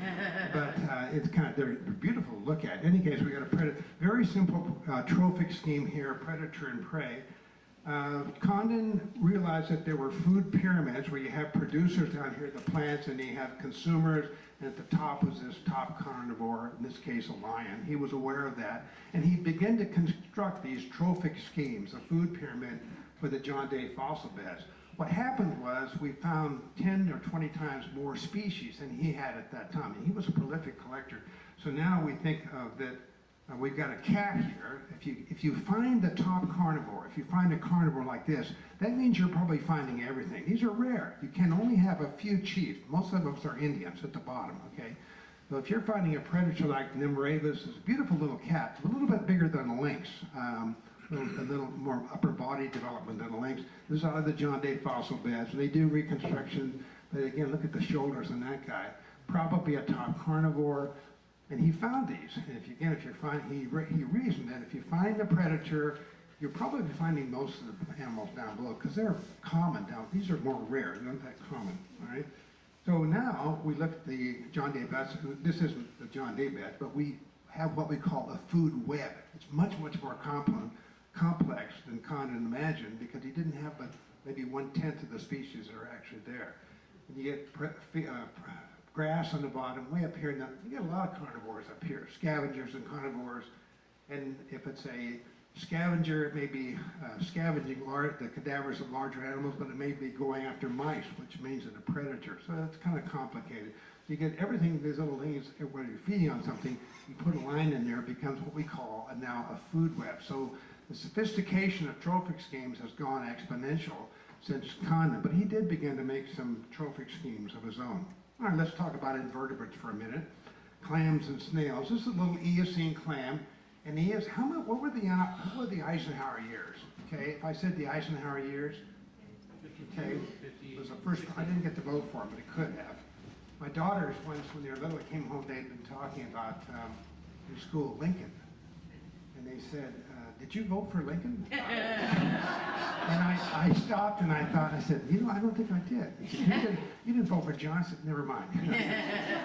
but it's kind of they're beautiful to look at. In any case, we got a predator. Very simple trophic scheme here: predator and prey. Condon realized that there were food pyramids where you have producers down here, the plants, and you have consumers, and at the top was this top carnivore, in this case a lion. He was aware of that, and he began to construct these trophic schemes, a food pyramid for the John Day fossil beds. What happened was we found 10 or 20 times more species than he had at that time, and he was a prolific collector. So now we think of that. We've got a cat here. If you find the top carnivore, if you find a carnivore like this, that means you're probably finding everything. These are rare. You can only have a few chiefs. Most of us are Indians at the bottom, okay? So if you're finding a predator like Nimravis, it's a beautiful little cat, a little bit bigger than a lynx, a little more upper body development than a lynx. This is out of the John Day fossil beds. They do reconstruction, but again, look at the shoulders on that guy. Probably a top carnivore. And he found these. And he reasoned that if you find a predator, you're probably finding most of the animals down below because they're common down. These are more rare. They're not that common. All right. So now we look at the John Day beds. This isn't the John Day bed, but we have what we call a food web. It's much, much more complex than Condon imagined, because he didn't have but maybe 1/10 of the species that are actually there. And you get grass on the bottom, way up here. Now, you get a lot of carnivores up here, scavengers and carnivores. And if it's a scavenger, it may be scavenging the cadavers of larger animals, but it may be going after mice, which means it's a predator. So that's kind of complicated. So you get everything, these little things, when you're feeding on something, you put a line in there, it becomes what we call now a food web. So the sophistication of trophic schemes has gone exponential since Condon, but he did begin to make some trophic schemes of his own. All right, let's talk about invertebrates for a minute. Clams and snails. This is a little Eocene clam. And what were the Eisenhower years? Okay, if I said the Eisenhower years, okay, it was the first, I didn't get to vote for him, but it could have. My daughters, once when they were little, came home, they'd been talking about, in school, Lincoln. And they said, did you vote for Lincoln? And I stopped and I thought, I said, I don't think I did. He said, you didn't vote for Johnson? Never mind.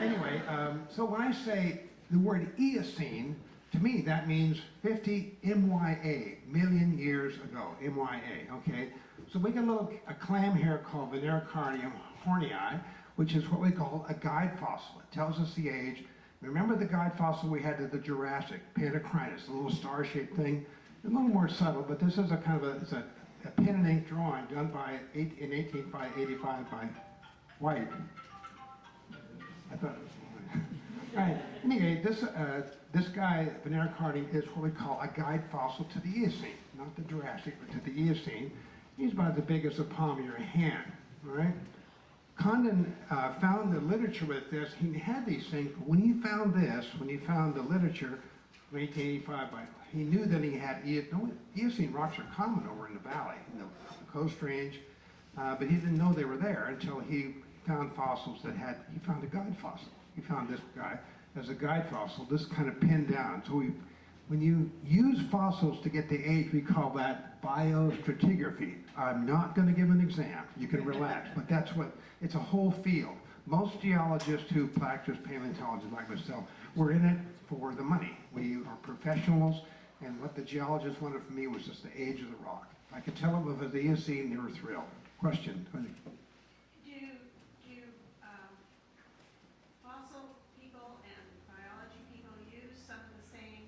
Anyway, so when I say the word Eocene, to me, that means 50 MYA, million years ago, MYA, okay? So we got a clam here called Venericardium hornii, which is what we call a guide fossil. It tells us the age. Remember the guide fossil we had to the Jurassic, Pantocrinus, a little star-shaped thing? A little more subtle, but this is a pen and ink drawing done in 1885 by White. I thought it was fine. All right, anyway, this guy, Venericardium, is what we call a guide fossil to the Eocene, not the Jurassic, but to the Eocene. He's about the biggest of palm of your hand, all right? Condon found the literature with this. He had these things, but when he found the literature in 1885, he knew that he had Eocene rocks are common over in the valley, in the Coast Range, but he didn't know they were there until he found fossils he found a guide fossil. He found this guy as a guide fossil, this kind of pinned down. So when you use fossils to get the age, we call that biostratigraphy. I'm not going to give an exam. You can relax, but it's a whole field. Most geologists who practice paleontology like myself, we're in it for the money. We are professionals, and what the geologists wanted from me was just the age of the rock. If I could tell them if it was the Eocene, they were thrilled. Question? Do fossil people and biology people use some of the same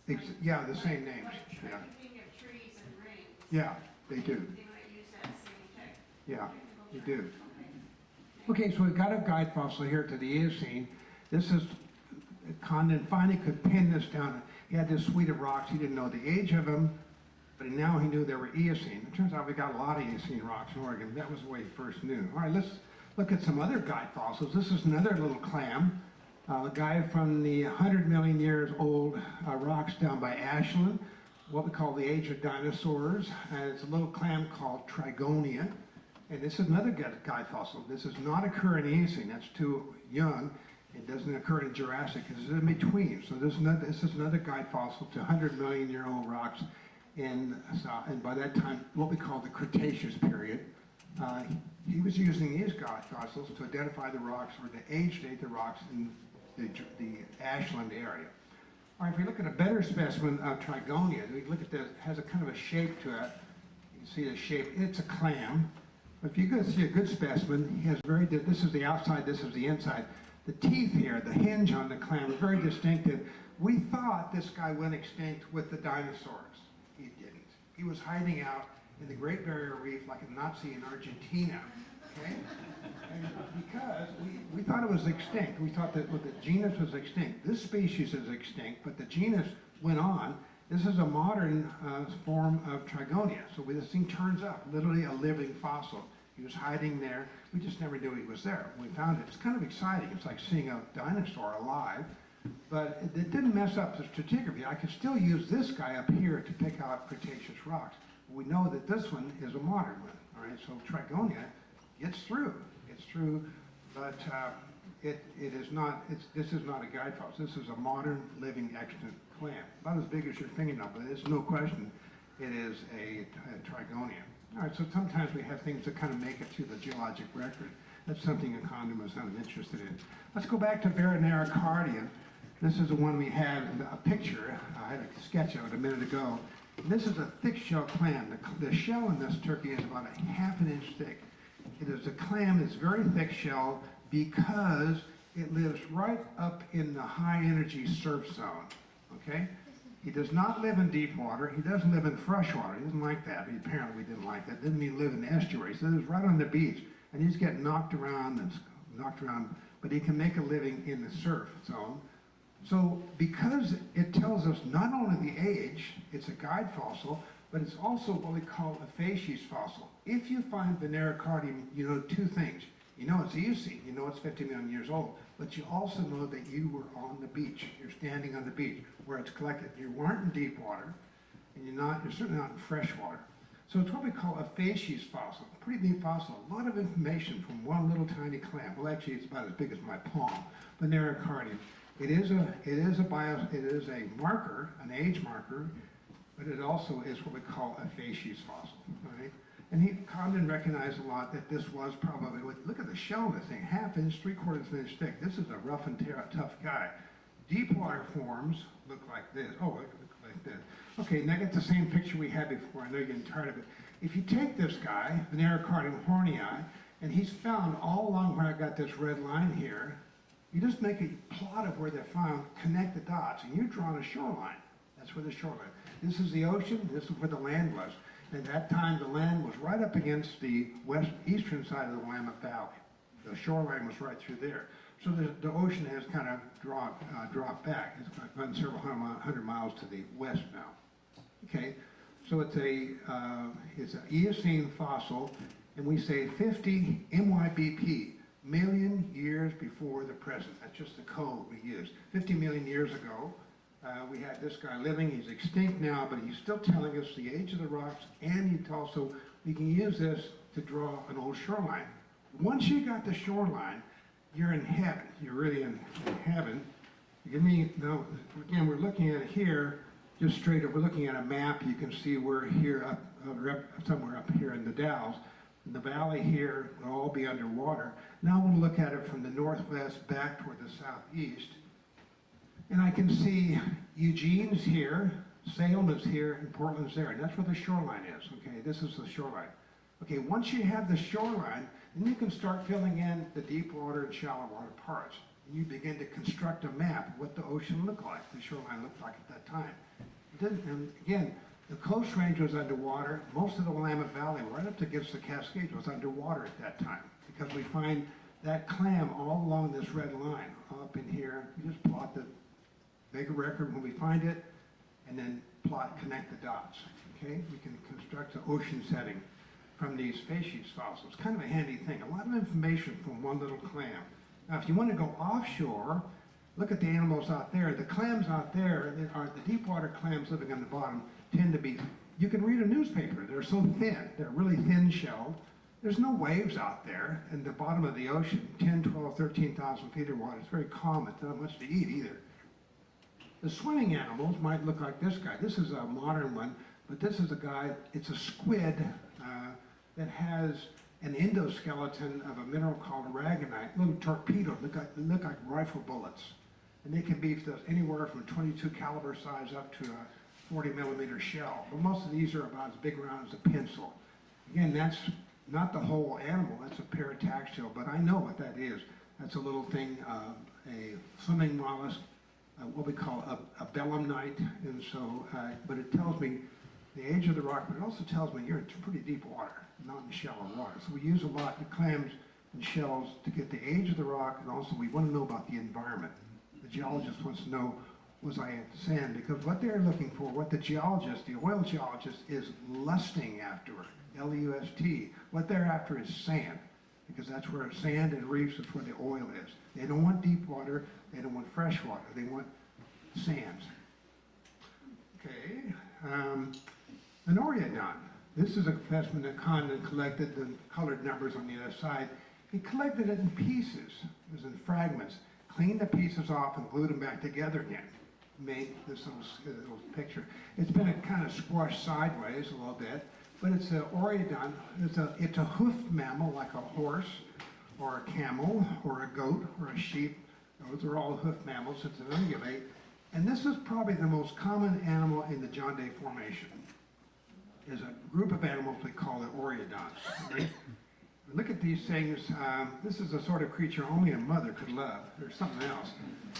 names? Yeah, the same names. Like, Yeah. you think of trees and rings. Yeah, they do. They might use that same tech. Yeah, they do. Okay. Okay, so we've got a guide fossil here to the Eocene. This is, Condon finally could pin this down. He had this suite of rocks. He didn't know the age of them, but now he knew they were Eocene. It turns out we got a lot of Eocene rocks in Oregon. That was the way he first knew. All right, let's look at some other guide fossils. This is another little clam. A guy from the 100 million years old rocks down by Ashland, what we call the age of dinosaurs. It's a little clam called Trigonia. And this is another guide fossil. This does not occur in Eocene. That's too young. It doesn't occur in Jurassic because it's in between. So this is another guide fossil to 100 million year old rocks and by that time, what we call the Cretaceous period. He was using these guide fossils to identify the rocks or the age date the rocks in the Ashland area. All right, if we look at a better specimen of Trigonia, we look at this, it has a kind of a shape to it. You can see the shape, it's a clam. But if you go see a good specimen, he has this is the outside, this is the inside. The teeth here, the hinge on the clam is very distinctive. We thought this guy went extinct with the dinosaurs. He didn't. He was hiding out in the Great Barrier Reef like a Nazi in Argentina, okay? And because we thought it was extinct. We thought that the genus was extinct. This species is extinct, but the genus went on. This is a modern form of Trigonia. So this thing turns up, literally a living fossil. He was hiding there. We just never knew he was there. When we found it, it's kind of exciting. It's like seeing a dinosaur alive. But it didn't mess up the stratigraphy. I could still use this guy up here to pick out Cretaceous rocks. We know that this one is a modern one. All right, so Trigonia gets through. It's through, but this is not a guide fossil. This is a modern living extant clam. About as big as your fingernail, but there's no question it is a Trigonia. All right, so sometimes we have things that kind of make it through the geologic record. That's something a Condon was kind of interested in. Let's go back to Venericardium. This is the one we had a picture. I had a sketch of it a minute ago. This is a thick shell clam. The shell in this turkey is about a ½ an inch thick. It is a clam that's very thick shell because it lives right up in the high energy surf zone, okay? He does not live in deep water. He doesn't live in fresh water. He doesn't like that. Apparently didn't like that. Didn't mean live in the estuaries. He lives right on the beach, and he's getting knocked around, but he can make a living in the surf zone. So because it tells us not only the age, it's a guide fossil, but it's also what we call a facies fossil. If you find Venericardium, you know two things. You know it's Eocene, you know it's 50 million years old, but you also know that you were on the beach. You're standing on the beach where it's collected. You weren't in deep water, and you're certainly not in fresh water. So it's what we call a facies fossil, a pretty neat fossil. A lot of information from one little tiny clam. Well, actually, it's about as big as my palm, Venericardium. It is a marker, an age marker, but it also is what we call a facies fossil, right? And Condon recognized a lot that this was probably, look at the shell of this thing, ½ inch, ¾ inch thick. This is a rough and tough guy. Deep water forms look like this. Oh, look like this. Okay, now get the same picture we had before. I know you're getting tired of it. If you take this guy, Venericardium hornii, and he's found all along where I got this red line here, you just make a plot of where they're found, connect the dots, and you're drawing a shoreline. That's where the shoreline. This is the ocean, this is where the land was. At that time, the land was right up against the eastern side of the Willamette Valley. The shoreline was right through there. So the ocean has kind of dropped back. It's gone several hundred miles to the west now. Okay, so it's an Eocene fossil, and we say 50 MYBP, million years before the present. That's just the code we use. 50 million years ago, we had this guy living. He's extinct now, but he's still telling us the age of the rocks, and we can use this to draw an old shoreline. Once you got the shoreline, you're in heaven. You're really in heaven. Now, again, we're looking at it here, just straight up. We're looking at a map. You can see we're here somewhere up here in the Dalles. The valley here will all be underwater. Now I'm going to look at it from the northwest back toward the southeast. And I can see Eugene's here, Salem is here, and Portland's there. And that's where the shoreline is, okay? This is the shoreline. Okay, once you have the shoreline, then you can start filling in the deep water and shallow water parts. And you begin to construct a map of what the ocean looked like, the shoreline looked like at that time. And again, the coast range was underwater. Most of the Willamette Valley, right up against the Cascades, was underwater at that time because we find that clam all along this red line up in here. You just plot make a record when we find it, and then connect the dots. Okay, we can construct an ocean setting from these facies fossils. Kind of a handy thing. A lot of information from one little clam. Now, if you want to go offshore, look at the animals out there. The clams out there, the deep water clams living on the bottom, tend to be, you can read a newspaper. They're so thin. They're really thin-shelled. There's no waves out there in the bottom of the ocean, 10, 12, 13,000 feet of water. It's very calm. It's not much to eat either. The swimming animals might look like this guy. This is a modern one, but this is a guy, it's a squid that has an endoskeleton of a mineral called aragonite, little torpedoes, look like rifle bullets. And they can be anywhere from 22 caliber size up to a 40 millimeter shell. But most of these are about as big around as a pencil. Again, that's not the whole animal, that's a parataxial, but I know what that is. That's a little thing, a swimming mollusk, what we call a belemnite, and so, but it tells me the age of the rock, but it also tells me you're in pretty deep water, not in shallow water. So we use a lot of clams and shells to get the age of the rock, and also we want to know about the environment. The geologist wants to know, was I at the sand? Because what they're looking for, what the geologist, the oil geologist, is lusting after, L-U-S-T. What they're after is sand, because that's where sand and reefs is where the oil is. They don't want deep water, they don't want fresh water, they want sands. Okay, an Oreodon. This is a specimen that Condon collected, the colored numbers on the other side. He collected it in pieces, it was in fragments, cleaned the pieces off and glued them back together again. Made this little picture. It's been kind of squashed sideways a little bit, but it's an Oreodon. It's a hoofed mammal like a horse or a camel or a goat or a sheep. Those are all hoof mammals, it's an ungulate. And this is probably the most common animal in the John Day Formation. Is a group of animals we call the Oreodonts. Right? Look at these things. This is the sort of creature only a mother could love. There's something else.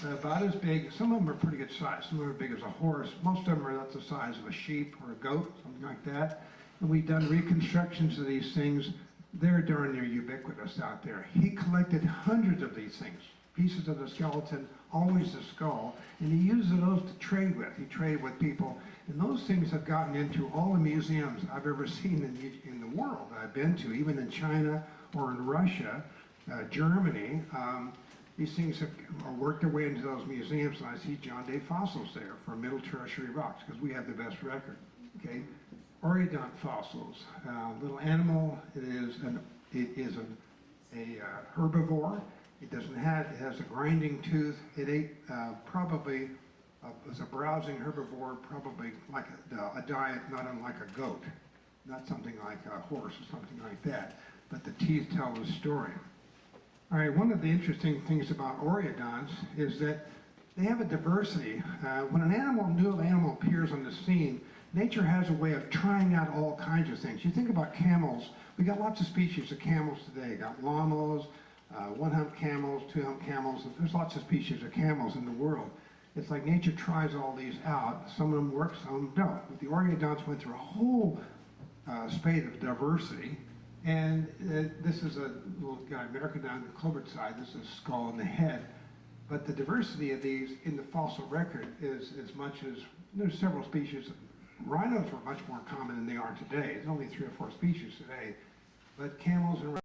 About as big. Some of them are pretty good size. Some of them are big as a horse. Most of them are about the size of a sheep or a goat, something like that. And we've done reconstructions of these things. They're darn near ubiquitous out there. He collected hundreds of these things. Pieces of the skeleton, always the skull, and he uses those to trade with. He traded with people, and those things have gotten into all the museums I've ever seen in the world that I've been to, even in China or in Russia, Germany. These things are worked their way into those museums, and I see John Day fossils there for Middle Tertiary rocks, because we have the best record. Okay, Oreodont fossils, little animal. It is a herbivore. It has a grinding tooth. It ate was a browsing herbivore, probably like a diet not unlike a goat, not something like a horse or something like that, but the teeth tell the story. All right, one of the interesting things about Oreodonts is that they have a diversity. When a new animal appears on the scene, nature has a way of trying out all kinds of things. You think about camels. We got lots of species of camels today. Got llamas, one-hump camels, two-hump camels. There's lots of species of camels in the world. It's like nature tries all these out. Some of them work, some of them don't. But the Oreodonts went through a whole spate of diversity. And this is a little guy, American down the clovered side. This is a skull and the head. But the diversity of these in the fossil record is as much as, there's several species. Rhinos were much more common than they are today. There's only 3 or 4 species today. But camels and